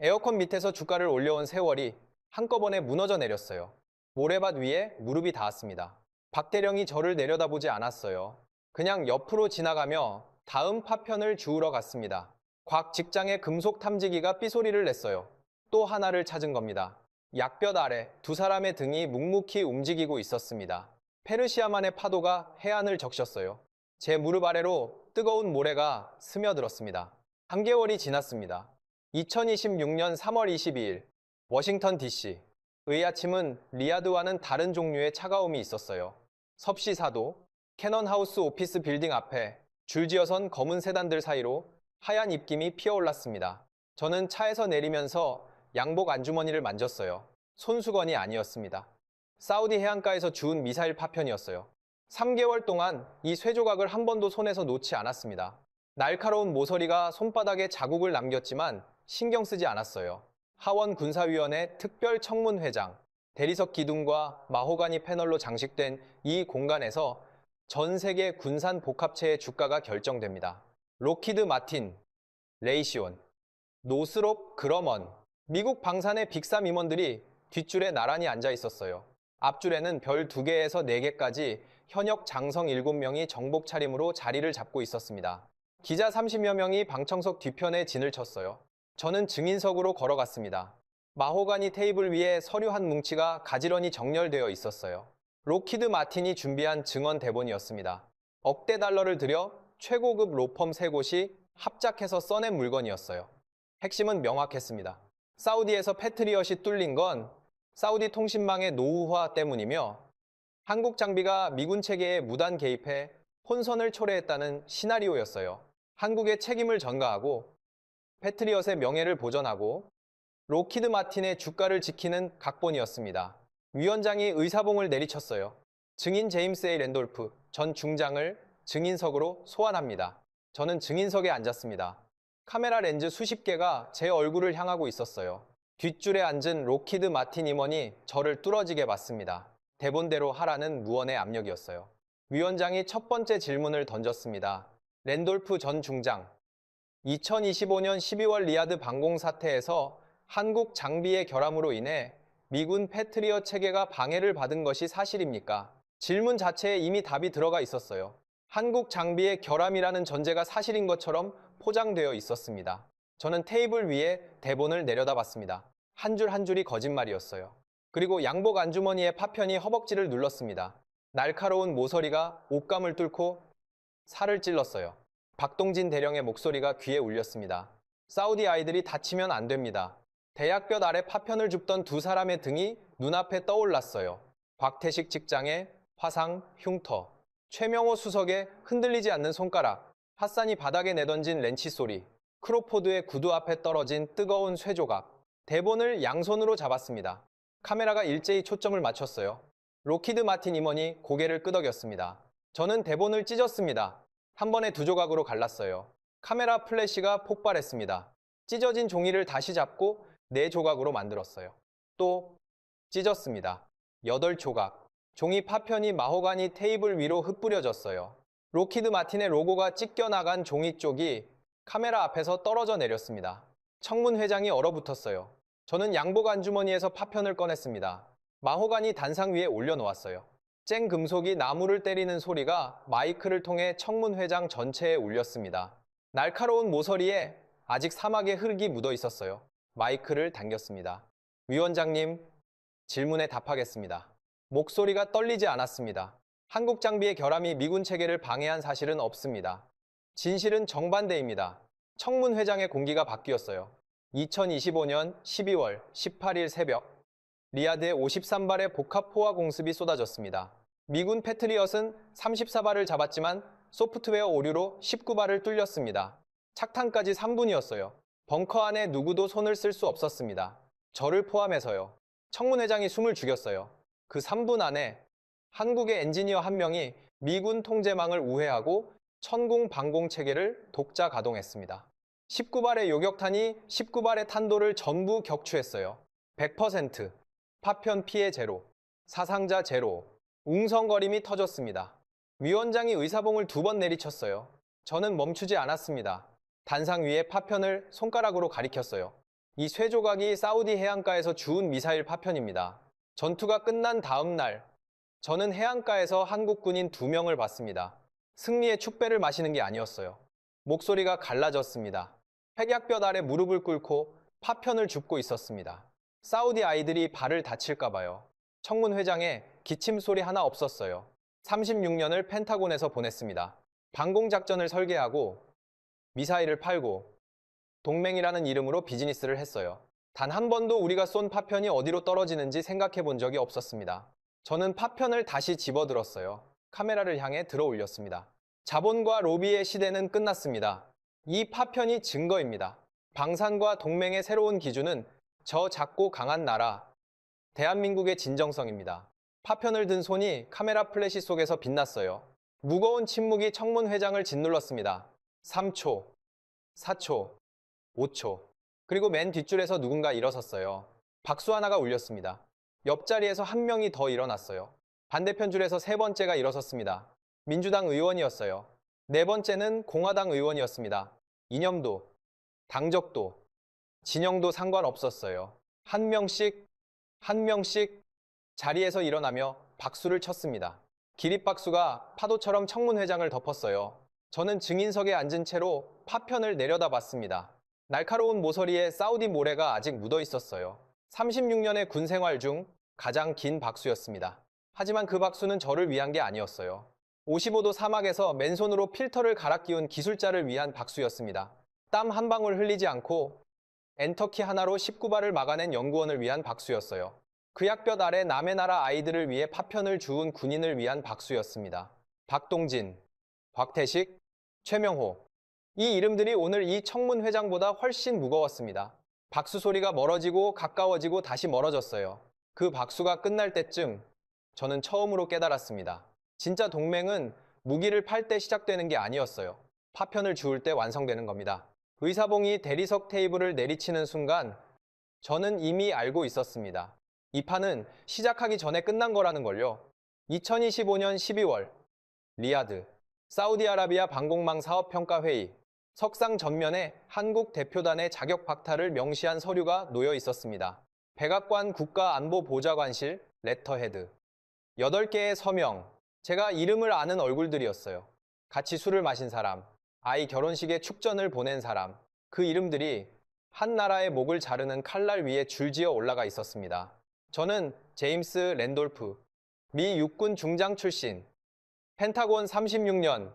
에어컨 밑에서 주가를 올려온 세월이 한꺼번에 무너져 내렸어요. 모래밭 위에 무릎이 닿았습니다. 박 대령이 저를 내려다보지 않았어요. 그냥 옆으로 지나가며 다음 파편을 주우러 갔습니다. 곽 직장의 금속 탐지기가 삐소리를 냈어요. 또 하나를 찾은 겁니다. 약볕 아래 두 사람의 등이 묵묵히 움직이고 있었습니다. 페르시아만의 파도가 해안을 적셨어요. 제 무릎 아래로 뜨거운 모래가 스며들었습니다. 3개월이 지났습니다. 2026년 3월 22일 워싱턴 DC. 의 아침은 리야드와는 다른 종류의 차가움이 있었어요. 섭씨 사도, 캐넌 하우스 오피스 빌딩 앞에 줄지어선 검은 세단들 사이로 하얀 입김이 피어올랐습니다. 저는 차에서 내리면서 양복 안주머니를 만졌어요. 손수건이 아니었습니다. 사우디 해안가에서 주운 미사일 파편이었어요. 3개월 동안 이 쇠조각을 한 번도 손에서 놓지 않았습니다. 날카로운 모서리가 손바닥에 자국을 남겼지만 신경 쓰지 않았어요. 하원 군사위원회 특별청문회장, 대리석 기둥과 마호가니 패널로 장식된 이 공간에서 전 세계 군산 복합체의 주가가 결정됩니다. 로키드 마틴, 레이시온, 노스롭 그러먼, 미국 방산의 빅삼 임원들이 뒷줄에 나란히 앉아 있었어요. 앞줄에는 별 2개에서 4개까지 현역 장성 7명이 정복 차림으로 자리를 잡고 있었습니다. 기자 30여 명이 방청석 뒤편에 진을 쳤어요. 저는 증인석으로 걸어갔습니다. 마호가니 테이블 위에 서류 한 뭉치가 가지런히 정렬되어 있었어요. 로키드 마틴이 준비한 증언 대본이었습니다. 억대 달러를 들여 최고급 로펌 3곳이 합작해서 써낸 물건이었어요. 핵심은 명확했습니다. 사우디에서 패트리엇이 뚫린 건 사우디 통신망의 노후화 때문이며 한국 장비가 미군 체계에 무단 개입해 혼선을 초래했다는 시나리오였어요. 한국의 책임을 전가하고 패트리엇의 명예를 보전하고 로키드 마틴의 주가를 지키는 각본이었습니다. 위원장이 의사봉을 내리쳤어요. 증인 제임스 A. 랜돌프 전 중장을 증인석으로 소환합니다. 저는 증인석에 앉았습니다. 카메라 렌즈 수십 개가 제 얼굴을 향하고 있었어요. 뒷줄에 앉은 로키드 마틴 임원이 저를 뚫어지게 봤습니다. 대본대로 하라는 무언의 압력이었어요. 위원장이 첫 번째 질문을 던졌습니다. 랜돌프 전 중장, 2025년 12월 리야드 방공 사태에서 한국 장비의 결함으로 인해 미군 패트리엇 체계가 방해를 받은 것이 사실입니까? 질문 자체에 이미 답이 들어가 있었어요. 한국 장비의 결함이라는 전제가 사실인 것처럼 포장되어 있었습니다. 저는 테이블 위에 대본을 내려다봤습니다. 한 줄 한 줄이 거짓말이었어요. 그리고 양복 안주머니의 파편이 허벅지를 눌렀습니다. 날카로운 모서리가 옷감을 뚫고 살을 찔렀어요. 박동진 대령의 목소리가 귀에 울렸습니다. 사우디 아이들이 다치면 안 됩니다. 대약볕 아래 파편을 줍던 두 사람의 등이 눈앞에 떠올랐어요. 곽태식 직장의 화상, 흉터, 최명호 수석의 흔들리지 않는 손가락, 핫산이 바닥에 내던진 렌치 소리, 크로포드의 구두 앞에 떨어진 뜨거운 쇠조각. 대본을 양손으로 잡았습니다. 카메라가 일제히 초점을 맞췄어요. 로키드 마틴 임원이 고개를 끄덕였습니다. 저는 대본을 찢었습니다. 한 번에 두 조각으로 갈랐어요. 카메라 플래시가 폭발했습니다. 찢어진 종이를 다시 잡고 네 조각으로 만들었어요. 또 찢었습니다. 8조각. 종이 파편이 마호가니 테이블 위로 흩뿌려졌어요. 로키드 마틴의 로고가 찢겨나간 종이 쪽이 카메라 앞에서 떨어져 내렸습니다. 청문 회장이 얼어붙었어요. 저는 양복 안주머니에서 파편을 꺼냈습니다. 마호가니 단상 위에 올려놓았어요. 쨍 금속이 나무를 때리는 소리가 마이크를 통해 청문 회장 전체에 울렸습니다. 날카로운 모서리에 아직 사막의 흙이 묻어 있었어요. 마이크를 당겼습니다. 위원장님, 질문에 답하겠습니다. 목소리가 떨리지 않았습니다. 한국 장비의 결함이 미군 체계를 방해한 사실은 없습니다. 진실은 정반대입니다. 청문 회장의 공기가 바뀌었어요. 2025년 12월 18일 새벽, 리야드에 53발의 복합 포화 공습이 쏟아졌습니다. 미군 패트리엇은 34발을 잡았지만 소프트웨어 오류로 19발을 뚫렸습니다. 착탄까지 3분이었어요. 벙커 안에 누구도 손을 쓸 수 없었습니다. 저를 포함해서요. 청문 회장이 숨을 죽였어요. 그 3분 안에 한국의 엔지니어 한 명이 미군 통제망을 우회하고 천공 방공 체계를 독자 가동했습니다. 19발의 요격탄이 19발의 탄도를 전부 격추했어요. 100%, 파편 피해 제로, 사상자 제로, 웅성거림이 터졌습니다. 위원장이 의사봉을 2번 내리쳤어요. 저는 멈추지 않았습니다. 단상 위에 파편을 손가락으로 가리켰어요. 이 쇠조각이 사우디 해안가에서 주운 미사일 파편입니다. 전투가 끝난 다음 날, 저는 해안가에서 한국 군인 2명을 봤습니다. 승리의 축배를 마시는 게 아니었어요. 목소리가 갈라졌습니다. 백약볕 아래 무릎을 꿇고 파편을 줍고 있었습니다. 사우디 아이들이 발을 다칠까 봐요. 청문 회장에 기침 소리 하나 없었어요. 36년을 펜타곤에서 보냈습니다. 방공작전을 설계하고 미사일을 팔고 동맹이라는 이름으로 비즈니스를 했어요. 단 한 번도 우리가 쏜 파편이 어디로 떨어지는지 생각해 본 적이 없었습니다. 저는 파편을 다시 집어들었어요. 카메라를 향해 들어 올렸습니다. 자본과 로비의 시대는 끝났습니다. 이 파편이 증거입니다. 방산과 동맹의 새로운 기준은 저 작고 강한 나라, 대한민국의 진정성입니다. 파편을 든 손이 카메라 플래시 속에서 빛났어요. 무거운 침묵이 청문 회장을 짓눌렀습니다. 3초, 4초, 5초. 그리고 맨 뒷줄에서 누군가 일어섰어요. 박수 하나가 울렸습니다. 옆자리에서 한 명이 더 일어났어요. 반대편 줄에서 세 번째가 일어섰습니다. 민주당 의원이었어요. 네 번째는 공화당 의원이었습니다. 이념도, 당적도, 진영도 상관없었어요. 한 명씩 자리에서 일어나며 박수를 쳤습니다. 기립박수가 파도처럼 청문 회장을 덮었어요. 저는 증인석에 앉은 채로 파편을 내려다봤습니다. 날카로운 모서리에 사우디 모래가 아직 묻어 있었어요. 36년의 군 생활 중 가장 긴 박수였습니다. 하지만 그 박수는 저를 위한 게 아니었어요. 55도 사막에서 맨손으로 필터를 갈아 끼운 기술자를 위한 박수였습니다. 땀 한 방울 흘리지 않고 엔터키 하나로 19발을 막아낸 연구원을 위한 박수였어요. 그 약볕 아래 남의 나라 아이들을 위해 파편을 주운 군인을 위한 박수였습니다. 박동진, 곽태식, 최명호. 이 이름들이 오늘 이 청문 회장보다 훨씬 무거웠습니다. 박수 소리가 멀어지고 가까워지고 다시 멀어졌어요. 그 박수가 끝날 때쯤 저는 처음으로 깨달았습니다. 진짜 동맹은 무기를 팔 때 시작되는 게 아니었어요. 파편을 주울 때 완성되는 겁니다. 의사봉이 대리석 테이블을 내리치는 순간 저는 이미 알고 있었습니다. 이 판은 시작하기 전에 끝난 거라는 걸요. 2025년 12월 리야드 사우디아라비아 방공망 사업평가회의 석상 전면에 한국 대표단의 자격 박탈을 명시한 서류가 놓여 있었습니다. 백악관 국가안보보좌관실 레터헤드 8개의 서명, 제가 이름을 아는 얼굴들이었어요. 같이 술을 마신 사람, 아이 결혼식에 축전을 보낸 사람, 그 이름들이 한 나라의 목을 자르는 칼날 위에 줄지어 올라가 있었습니다. 저는 제임스 랜돌프, 미 육군 중장 출신, 펜타곤 36년,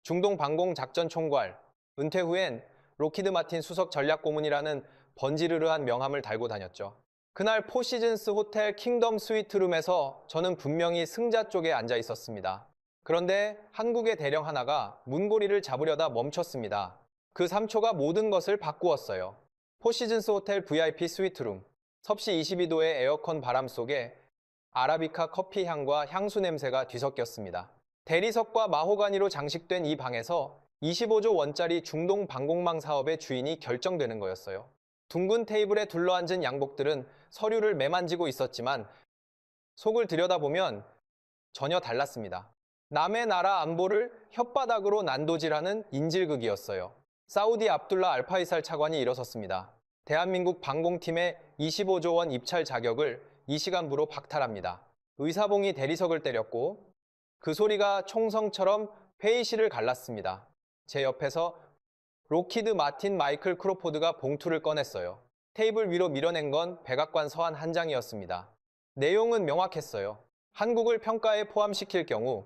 중동 방공 작전 총괄, 은퇴 후엔 로키드 마틴 수석 전략고문이라는 번지르르한 명함을 달고 다녔죠. 그날 포시즌스 호텔 킹덤 스위트룸에서 저는 분명히 승자 쪽에 앉아 있었습니다. 그런데 한국의 대령 하나가 문고리를 잡으려다 멈췄습니다. 그 3초가 모든 것을 바꾸었어요. 포시즌스 호텔 VIP 스위트룸, 섭씨 22도의 에어컨 바람 속에 아라비카 커피 향과 향수 냄새가 뒤섞였습니다. 대리석과 마호가니로 장식된 이 방에서 25조 원짜리 중동 방공망 사업의 주인이 결정되는 거였어요. 둥근 테이블에 둘러앉은 양복들은 서류를 매만지고 있었지만 속을 들여다보면 전혀 달랐습니다. 남의 나라 안보를 혓바닥으로 난도질하는 인질극이었어요. 사우디 압둘라 알파이살 차관이 일어섰습니다. 대한민국 방공팀의 25조 원 입찰 자격을 이 시간부로 박탈합니다. 의사봉이 대리석을 때렸고 그 소리가 총성처럼 회의실을 갈랐습니다. 제 옆에서 로키드 마틴 마이클 크로포드가 봉투를 꺼냈어요. 테이블 위로 밀어낸 건 백악관 서한 한 장이었습니다. 내용은 명확했어요. 한국을 평가에 포함시킬 경우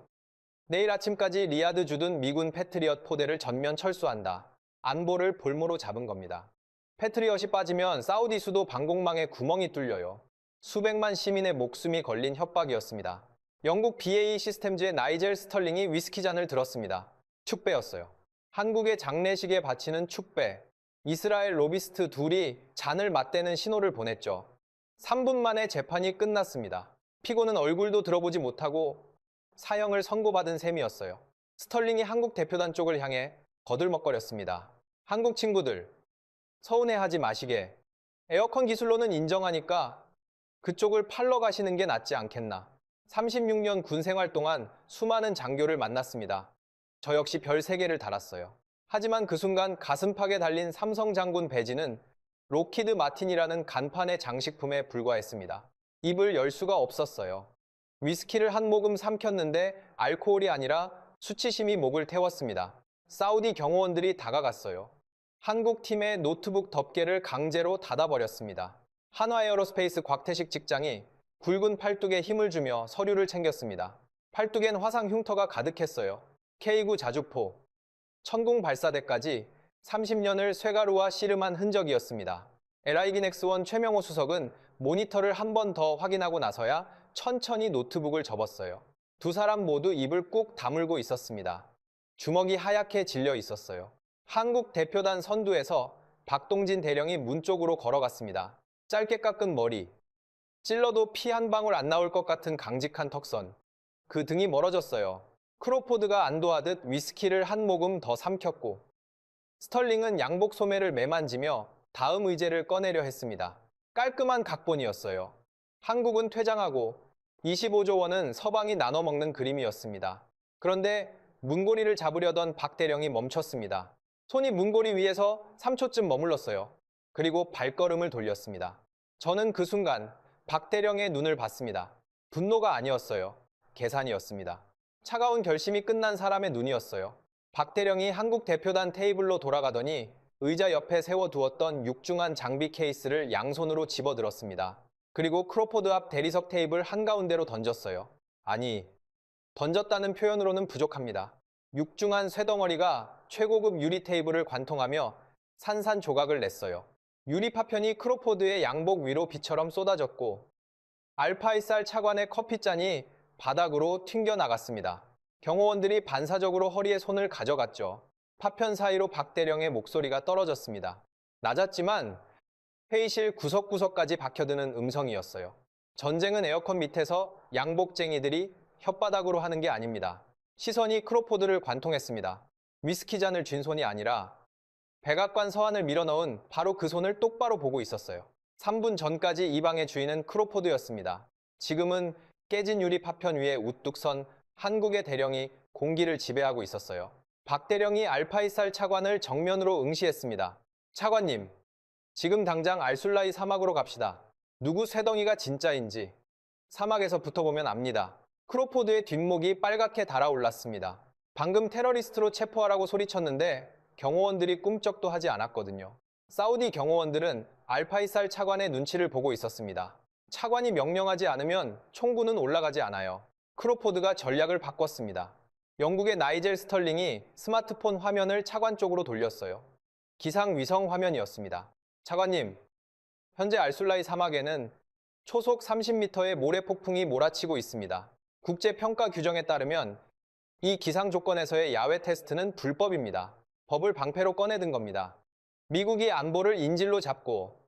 내일 아침까지 리야드 주둔 미군 패트리엇 포대를 전면 철수한다. 안보를 볼모로 잡은 겁니다. 패트리엇이 빠지면 사우디 수도 방공망에 구멍이 뚫려요. 수백만 시민의 목숨이 걸린 협박이었습니다. 영국 BAE 시스템즈의 나이젤 스털링이 위스키 잔을 들었습니다. 축배였어요. 한국의 장례식에 바치는 축배. 이스라엘 로비스트 둘이 잔을 맞대는 신호를 보냈죠. 3분 만에 재판이 끝났습니다. 피고는 얼굴도 들어보지 못하고 사형을 선고받은 셈이었어요. 스털링이 한국 대표단 쪽을 향해 거들먹거렸습니다. 한국 친구들, 서운해하지 마시게. 에어컨 기술로는 인정하니까 그쪽을 팔러 가시는 게 낫지 않겠나. 36년 군 생활 동안 수많은 장교를 만났습니다. 저 역시 별 3개를 달았어요. 하지만 그 순간 가슴팍에 달린 삼성 장군 배지는 로키드 마틴이라는 간판의 장식품에 불과했습니다. 입을 열 수가 없었어요. 위스키를 한 모금 삼켰는데 알코올이 아니라 수치심이 목을 태웠습니다. 사우디 경호원들이 다가갔어요. 한국 팀의 노트북 덮개를 강제로 닫아버렸습니다. 한화에어로스페이스 곽태식 직장이 굵은 팔뚝에 힘을 주며 서류를 챙겼습니다. 팔뚝엔 화상 흉터가 가득했어요. K9 자주포, 천궁 발사대까지 30년을 쇠가루와 씨름한 흔적이었습니다. LI기넥스1 최명호 수석은 모니터를 한 번 더 확인하고 나서야 천천히 노트북을 접었어요. 두 사람 모두 입을 꾹 다물고 있었습니다. 주먹이 하얗게 질려 있었어요. 한국 대표단 선두에서 박동진 대령이 문 쪽으로 걸어갔습니다. 짧게 깎은 머리, 찔러도 피 한 방울 안 나올 것 같은 강직한 턱선. 그 등이 멀어졌어요. 크로포드가 안도하듯 위스키를 한 모금 더 삼켰고 스털링은 양복 소매를 매만지며 다음 의제를 꺼내려 했습니다. 깔끔한 각본이었어요. 한국은 퇴장하고 25조 원은 서방이 나눠 먹는 그림이었습니다. 그런데 문고리를 잡으려던 박 대령이 멈췄습니다. 손이 문고리 위에서 3초쯤 머물렀어요. 그리고 발걸음을 돌렸습니다. 저는 그 순간 박 대령의 눈을 봤습니다. 분노가 아니었어요. 계산이었습니다. 차가운 결심이 끝난 사람의 눈이었어요. 박 대령이 한국 대표단 테이블로 돌아가더니 의자 옆에 세워두었던 육중한 장비 케이스를 양손으로 집어들었습니다. 그리고 크로포드 앞 대리석 테이블 한가운데로 던졌어요. 아니, 던졌다는 표현으로는 부족합니다. 육중한 쇠덩어리가 최고급 유리 테이블을 관통하며 산산조각을 냈어요. 유리 파편이 크로포드의 양복 위로 비처럼 쏟아졌고 알파이살 차관의 커피잔이 바닥으로 튕겨나갔습니다. 경호원들이 반사적으로 허리에 손을 가져갔죠. 파편 사이로 박 대령의 목소리가 떨어졌습니다. 낮았지만 회의실 구석구석까지 박혀드는 음성이었어요. 전쟁은 에어컨 밑에서 양복쟁이들이 혓바닥으로 하는 게 아닙니다. 시선이 크로포드를 관통했습니다. 위스키 잔을 쥔 손이 아니라 백악관 서한을 밀어넣은 바로 그 손을 똑바로 보고 있었어요. 3분 전까지 이 방의 주인은 크로포드였습니다. 지금은 깨진 유리 파편 위에 우뚝 선 한국의 대령이 공기를 지배하고 있었어요. 박 대령이 알파이살 차관을 정면으로 응시했습니다. 차관님, 지금 당장 알술라이 사막으로 갑시다. 누구 쇠덩이가 진짜인지 사막에서 붙어보면 압니다. 크로포드의 뒷목이 빨갛게 달아올랐습니다. 방금 테러리스트로 체포하라고 소리쳤는데 경호원들이 꿈쩍도 하지 않았거든요. 사우디 경호원들은 알파이살 차관의 눈치를 보고 있었습니다. 차관이 명령하지 않으면 총구는 올라가지 않아요. 크로포드가 전략을 바꿨습니다. 영국의 나이젤 스털링이 스마트폰 화면을 차관 쪽으로 돌렸어요. 기상 위성 화면이었습니다. 차관님, 현재 알술라이 사막에는 초속 30m의 모래 폭풍이 몰아치고 있습니다. 국제 평가 규정에 따르면 이 기상 조건에서의 야외 테스트는 불법입니다. 법을 방패로 꺼내든 겁니다. 미국이 안보를 인질로 잡고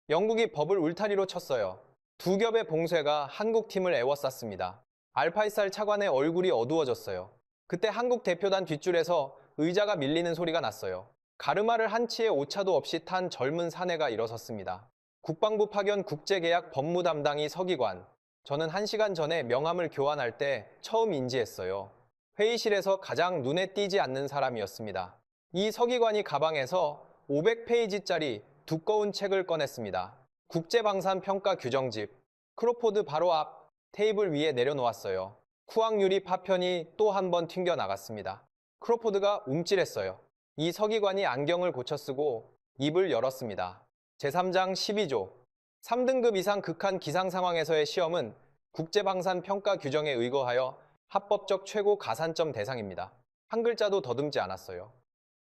영국이 법을 울타리로 쳤어요. 두 겹의 봉쇄가 한국 팀을 에워쌌습니다. 알파이살 차관의 얼굴이 어두워졌어요. 그때 한국 대표단 뒷줄에서 의자가 밀리는 소리가 났어요. 가르마를 한 치의 오차도 없이 탄 젊은 사내가 일어섰습니다. 국방부 파견 국제계약 법무 담당이 서기관. 저는 1시간 전에 명함을 교환할 때 처음 인지했어요. 회의실에서 가장 눈에 띄지 않는 사람이었습니다. 이 서기관이 가방에서 500페이지짜리 두꺼운 책을 꺼냈습니다. 국제방산평가 규정집. 크로포드 바로 앞 테이블 위에 내려놓았어요. 쿠앙유리 파편이 또 한 번 튕겨나갔습니다. 크로포드가 움찔했어요. 이 서기관이 안경을 고쳐 쓰고 입을 열었습니다. 제3장 12조. 3등급 이상 극한 기상 상황에서의 시험은 국제방산평가 규정에 의거하여 합법적 최고 가산점 대상입니다. 한 글자도 더듬지 않았어요.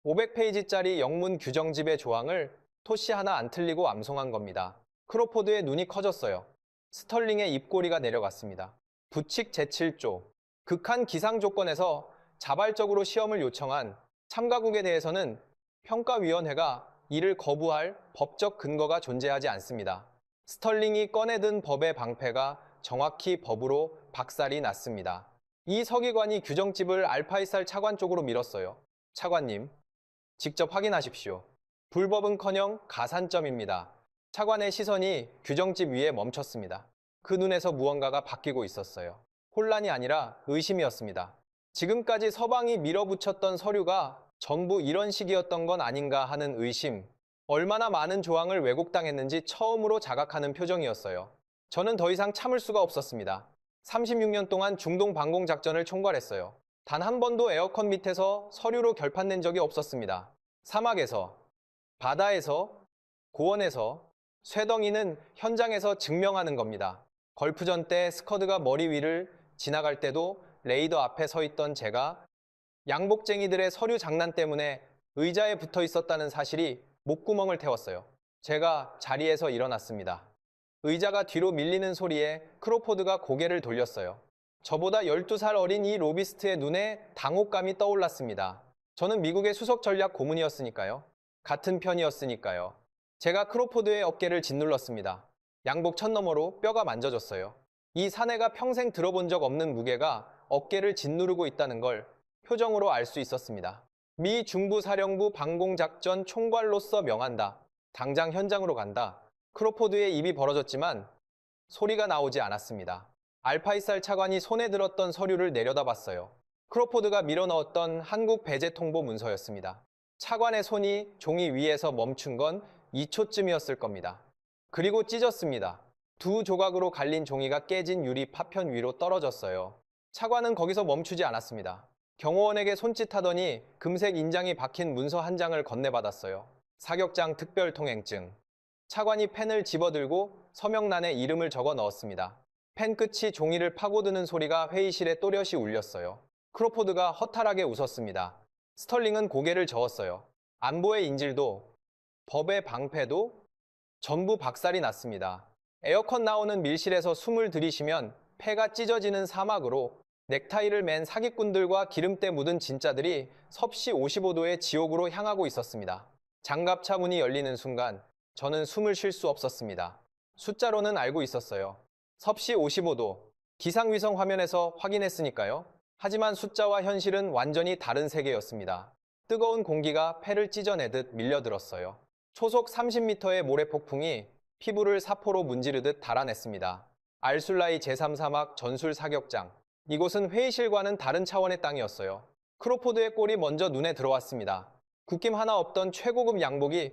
500페이지짜리 영문 규정집의 조항을 토시 하나 안 틀리고 암송한 겁니다. 크로포드의 눈이 커졌어요. 스털링의 입꼬리가 내려갔습니다. 부칙 제7조. 극한 기상 조건에서 자발적으로 시험을 요청한 참가국에 대해서는 평가위원회가 이를 거부할 법적 근거가 존재하지 않습니다. 스털링이 꺼내든 법의 방패가 정확히 법으로 박살이 났습니다. 이 서기관이 규정집을 알파이살 차관 쪽으로 밀었어요. 차관님, 직접 확인하십시오. 불법은커녕 가산점입니다. 차관의 시선이 규정집 위에 멈췄습니다. 그 눈에서 무언가가 바뀌고 있었어요. 혼란이 아니라 의심이었습니다. 지금까지 서방이 밀어붙였던 서류가 전부 이런 식이었던 건 아닌가 하는 의심. 얼마나 많은 조항을 왜곡당했는지 처음으로 자각하는 표정이었어요. 저는 더 이상 참을 수가 없었습니다. 36년 동안 중동 방공 작전을 총괄했어요. 단 한 번도 에어컨 밑에서 서류로 결판낸 적이 없었습니다. 사막에서, 바다에서, 고원에서, 쇠덩이는 현장에서 증명하는 겁니다. 걸프전 때 스커드가 머리 위를 지나갈 때도 레이더 앞에 서 있던 제가 양복쟁이들의 서류 장난 때문에 의자에 붙어 있었다는 사실이 목구멍을 태웠어요. 제가 자리에서 일어났습니다. 의자가 뒤로 밀리는 소리에 크로포드가 고개를 돌렸어요. 저보다 12살 어린 이 로비스트의 눈에 당혹감이 떠올랐습니다. 저는 미국의 수석 전략 고문이었으니까요. 같은 편이었으니까요. 제가 크로포드의 어깨를 짓눌렀습니다. 양복 천너머로 뼈가 만져졌어요. 이 사내가 평생 들어본 적 없는 무게가 어깨를 짓누르고 있다는 걸 표정으로 알 수 있었습니다. 미 중부사령부 방공작전 총괄로서 명한다. 당장 현장으로 간다. 크로포드의 입이 벌어졌지만 소리가 나오지 않았습니다. 알파이살 차관이 손에 들었던 서류를 내려다봤어요. 크로포드가 밀어넣었던 한국 배제 통보 문서였습니다. 차관의 손이 종이 위에서 멈춘 건 2초쯤이었을 겁니다. 그리고 찢었습니다. 두 조각으로 갈린 종이가 깨진 유리 파편 위로 떨어졌어요. 차관은 거기서 멈추지 않았습니다. 경호원에게 손짓하더니 금색 인장이 박힌 문서 한 장을 건네받았어요. 사격장 특별통행증. 차관이 펜을 집어들고 서명란에 이름을 적어 넣었습니다. 펜 끝이 종이를 파고드는 소리가 회의실에 또렷이 울렸어요. 크로포드가 허탈하게 웃었습니다. 스털링은 고개를 저었어요. 안보의 인질도, 법의 방패도 전부 박살이 났습니다. 에어컨 나오는 밀실에서 숨을 들이쉬면 폐가 찢어지는 사막으로 넥타이를 맨 사기꾼들과 기름때 묻은 진짜들이 섭씨 55도의 지옥으로 향하고 있었습니다. 장갑차 문이 열리는 순간 저는 숨을 쉴 수 없었습니다. 숫자로는 알고 있었어요. 섭씨 55도. 기상위성 화면에서 확인했으니까요. 하지만 숫자와 현실은 완전히 다른 세계였습니다. 뜨거운 공기가 폐를 찢어내듯 밀려들었어요. 초속 30m의 모래폭풍이 피부를 사포로 문지르듯 달아냈습니다. 알술라이 제3사막 전술 사격장. 이곳은 회의실과는 다른 차원의 땅이었어요. 크로포드의 꼴이 먼저 눈에 들어왔습니다. 굽김 하나 없던 최고급 양복이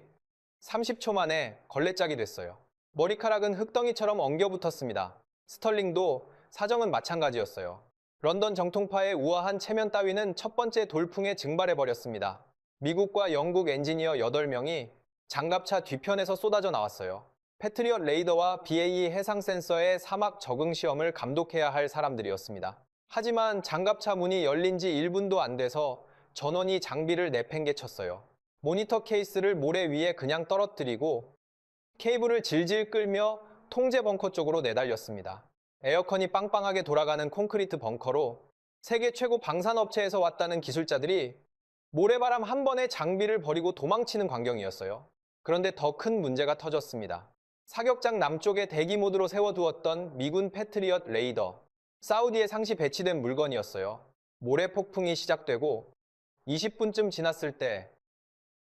30초 만에 걸레짝이 됐어요. 머리카락은 흙덩이처럼 엉겨붙었습니다. 스털링도 사정은 마찬가지였어요. 런던 정통파의 우아한 체면 따위는 첫 번째 돌풍에 증발해버렸습니다. 미국과 영국 엔지니어 8명이 장갑차 뒤편에서 쏟아져 나왔어요. 패트리엇 레이더와 BAE 해상 센서의 사막 적응 시험을 감독해야 할 사람들이었습니다. 하지만 장갑차 문이 열린 지 1분도 안 돼서 전원이 장비를 내팽개쳤어요. 모니터 케이스를 모래 위에 그냥 떨어뜨리고 케이블을 질질 끌며 통제 벙커 쪽으로 내달렸습니다. 에어컨이 빵빵하게 돌아가는 콘크리트 벙커로 세계 최고 방산업체에서 왔다는 기술자들이 모래바람 한 번에 장비를 버리고 도망치는 광경이었어요. 그런데 더 큰 문제가 터졌습니다. 사격장 남쪽에 대기 모드로 세워두었던 미군 패트리엇 레이더, 사우디에 상시 배치된 물건이었어요. 모래 폭풍이 시작되고 20분쯤 지났을 때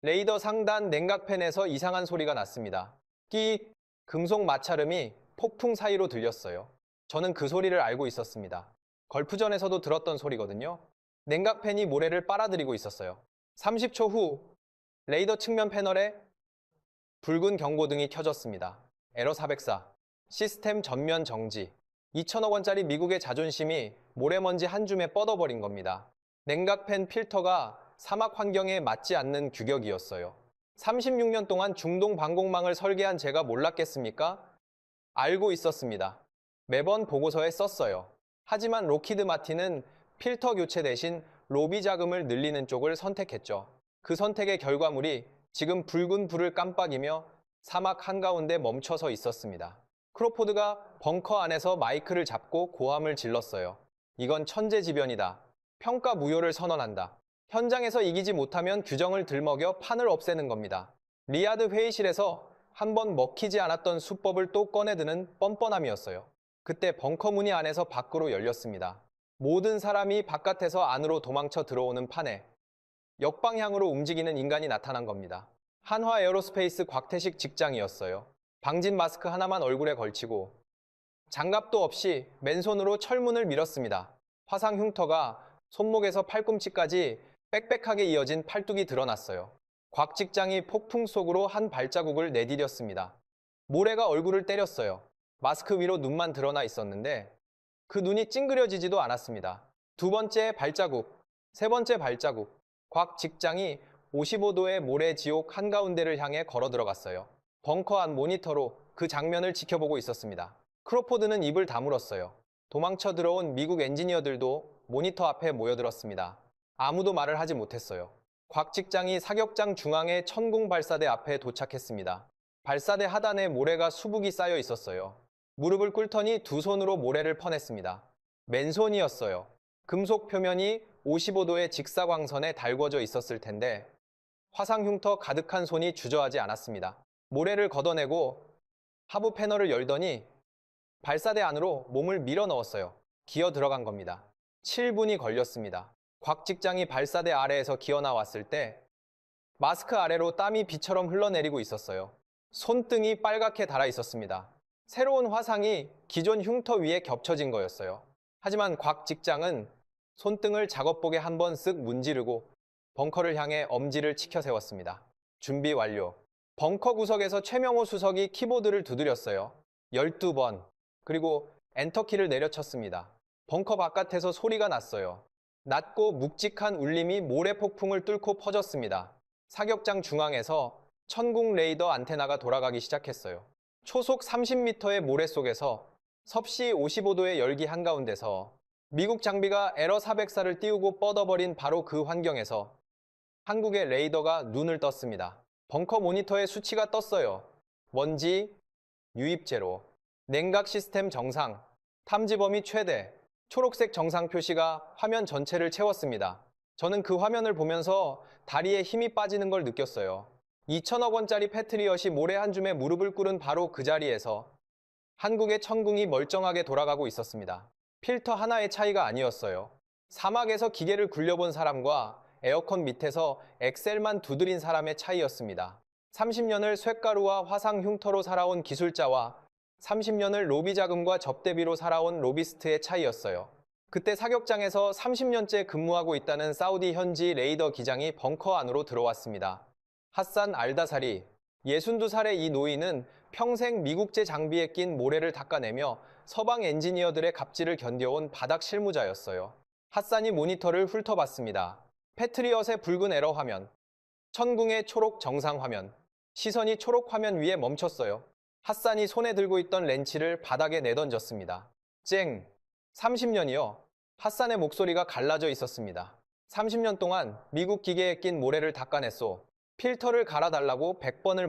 레이더 상단 냉각팬에서 이상한 소리가 났습니다. 끼익, 금속 마찰음이 폭풍 사이로 들렸어요. 저는 그 소리를 알고 있었습니다. 걸프전에서도 들었던 소리거든요. 냉각팬이 모래를 빨아들이고 있었어요. 30초 후 레이더 측면 패널에 붉은 경고등이 켜졌습니다. 에러 404, 시스템 전면 정지. 2천억 원짜리 미국의 자존심이 모래먼지 한 줌에 뻗어버린 겁니다. 냉각팬 필터가 사막 환경에 맞지 않는 규격이었어요. 36년 동안 중동 방공망을 설계한 제가 몰랐겠습니까? 알고 있었습니다. 매번 보고서에 썼어요. 하지만 록히드 마틴은 필터 교체 대신 로비 자금을 늘리는 쪽을 선택했죠. 그 선택의 결과물이 지금 붉은 불을 깜빡이며 사막 한가운데 멈춰서 있었습니다. 크로포드가 벙커 안에서 마이크를 잡고 고함을 질렀어요. 이건 천재지변이다. 평가 무효를 선언한다. 현장에서 이기지 못하면 규정을 들먹여 판을 없애는 겁니다. 리야드 회의실에서 한번 먹히지 않았던 수법을 또 꺼내드는 뻔뻔함이었어요. 그때 벙커 문이 안에서 밖으로 열렸습니다. 모든 사람이 바깥에서 안으로 도망쳐 들어오는 판에 역방향으로 움직이는 인간이 나타난 겁니다. 한화 에어로스페이스 곽태식 직장이었어요. 방진 마스크 하나만 얼굴에 걸치고 장갑도 없이 맨손으로 철문을 밀었습니다. 화상 흉터가 손목에서 팔꿈치까지 빽빽하게 이어진 팔뚝이 드러났어요. 곽 직장이 폭풍 속으로 한 발자국을 내디뎠습니다. 모래가 얼굴을 때렸어요. 마스크 위로 눈만 드러나 있었는데 그 눈이 찡그려지지도 않았습니다. 두 번째 발자국, 세 번째 발자국. 곽 직장이 55도의 모래 지옥 한가운데를 향해 걸어 들어갔어요. 벙커 안 모니터로 그 장면을 지켜보고 있었습니다. 크로포드는 입을 다물었어요. 도망쳐 들어온 미국 엔지니어들도 모니터 앞에 모여들었습니다. 아무도 말을 하지 못했어요. 곽 직장이 사격장 중앙의 천궁 발사대 앞에 도착했습니다. 발사대 하단에 모래가 수북이 쌓여 있었어요. 무릎을 꿇더니 두 손으로 모래를 퍼냈습니다. 맨손이었어요. 금속 표면이 55도의 직사광선에 달궈져 있었을 텐데 화상 흉터 가득한 손이 주저하지 않았습니다. 모래를 걷어내고 하부 패널을 열더니 발사대 안으로 몸을 밀어 넣었어요. 기어 들어간 겁니다. 7분이 걸렸습니다. 곽 직장이 발사대 아래에서 기어 나왔을 때 마스크 아래로 땀이 비처럼 흘러내리고 있었어요. 손등이 빨갛게 달아 있었습니다. 새로운 화상이 기존 흉터 위에 겹쳐진 거였어요. 하지만 곽 직장은 손등을 작업복에 한번 쓱 문지르고 벙커를 향해 엄지를 치켜 세웠습니다. 준비 완료. 벙커 구석에서 최명호 수석이 키보드를 두드렸어요. 12번. 그리고 엔터키를 내려쳤습니다. 벙커 바깥에서 소리가 났어요. 낮고 묵직한 울림이 모래 폭풍을 뚫고 퍼졌습니다. 사격장 중앙에서 천궁 레이더 안테나가 돌아가기 시작했어요. 초속 30m의 모래 속에서 섭씨 55도의 열기 한가운데서 미국 장비가 에러 404를 띄우고 뻗어버린 바로 그 환경에서 한국의 레이더가 눈을 떴습니다. 벙커 모니터에 수치가 떴어요. 먼지, 유입 제로, 냉각 시스템 정상, 탐지 범위 최대, 초록색 정상 표시가 화면 전체를 채웠습니다. 저는 그 화면을 보면서 다리에 힘이 빠지는 걸 느꼈어요. 2천억 원짜리 패트리엇이 모래 한 줌에 무릎을 꿇은 바로 그 자리에서 한국의 천궁이 멀쩡하게 돌아가고 있었습니다. 필터 하나의 차이가 아니었어요. 사막에서 기계를 굴려본 사람과 에어컨 밑에서 엑셀만 두드린 사람의 차이였습니다. 30년을 쇳가루와 화상 흉터로 살아온 기술자와 30년을 로비 자금과 접대비로 살아온 로비스트의 차이였어요. 그때 사격장에서 30년째 근무하고 있다는 사우디 현지 레이더 기장이 벙커 안으로 들어왔습니다. 하산 알다사리, 62살의 이 노인은 평생 미국제 장비에 낀 모래를 닦아내며 서방 엔지니어들의 갑질을 견뎌온 바닥 실무자였어요. 핫산이 모니터를 훑어봤습니다. 패트리엇의 붉은 에러 화면, 천궁의 초록 정상 화면, 시선이 초록 화면 위에 멈췄어요. 핫산이 손에 들고 있던 렌치를 바닥에 내던졌습니다. 쨍! 30년이요. 핫산의 목소리가 갈라져 있었습니다. 30년 동안 미국 기계에 낀 모래를 닦아냈소. 필터를 갈아달라고 100번을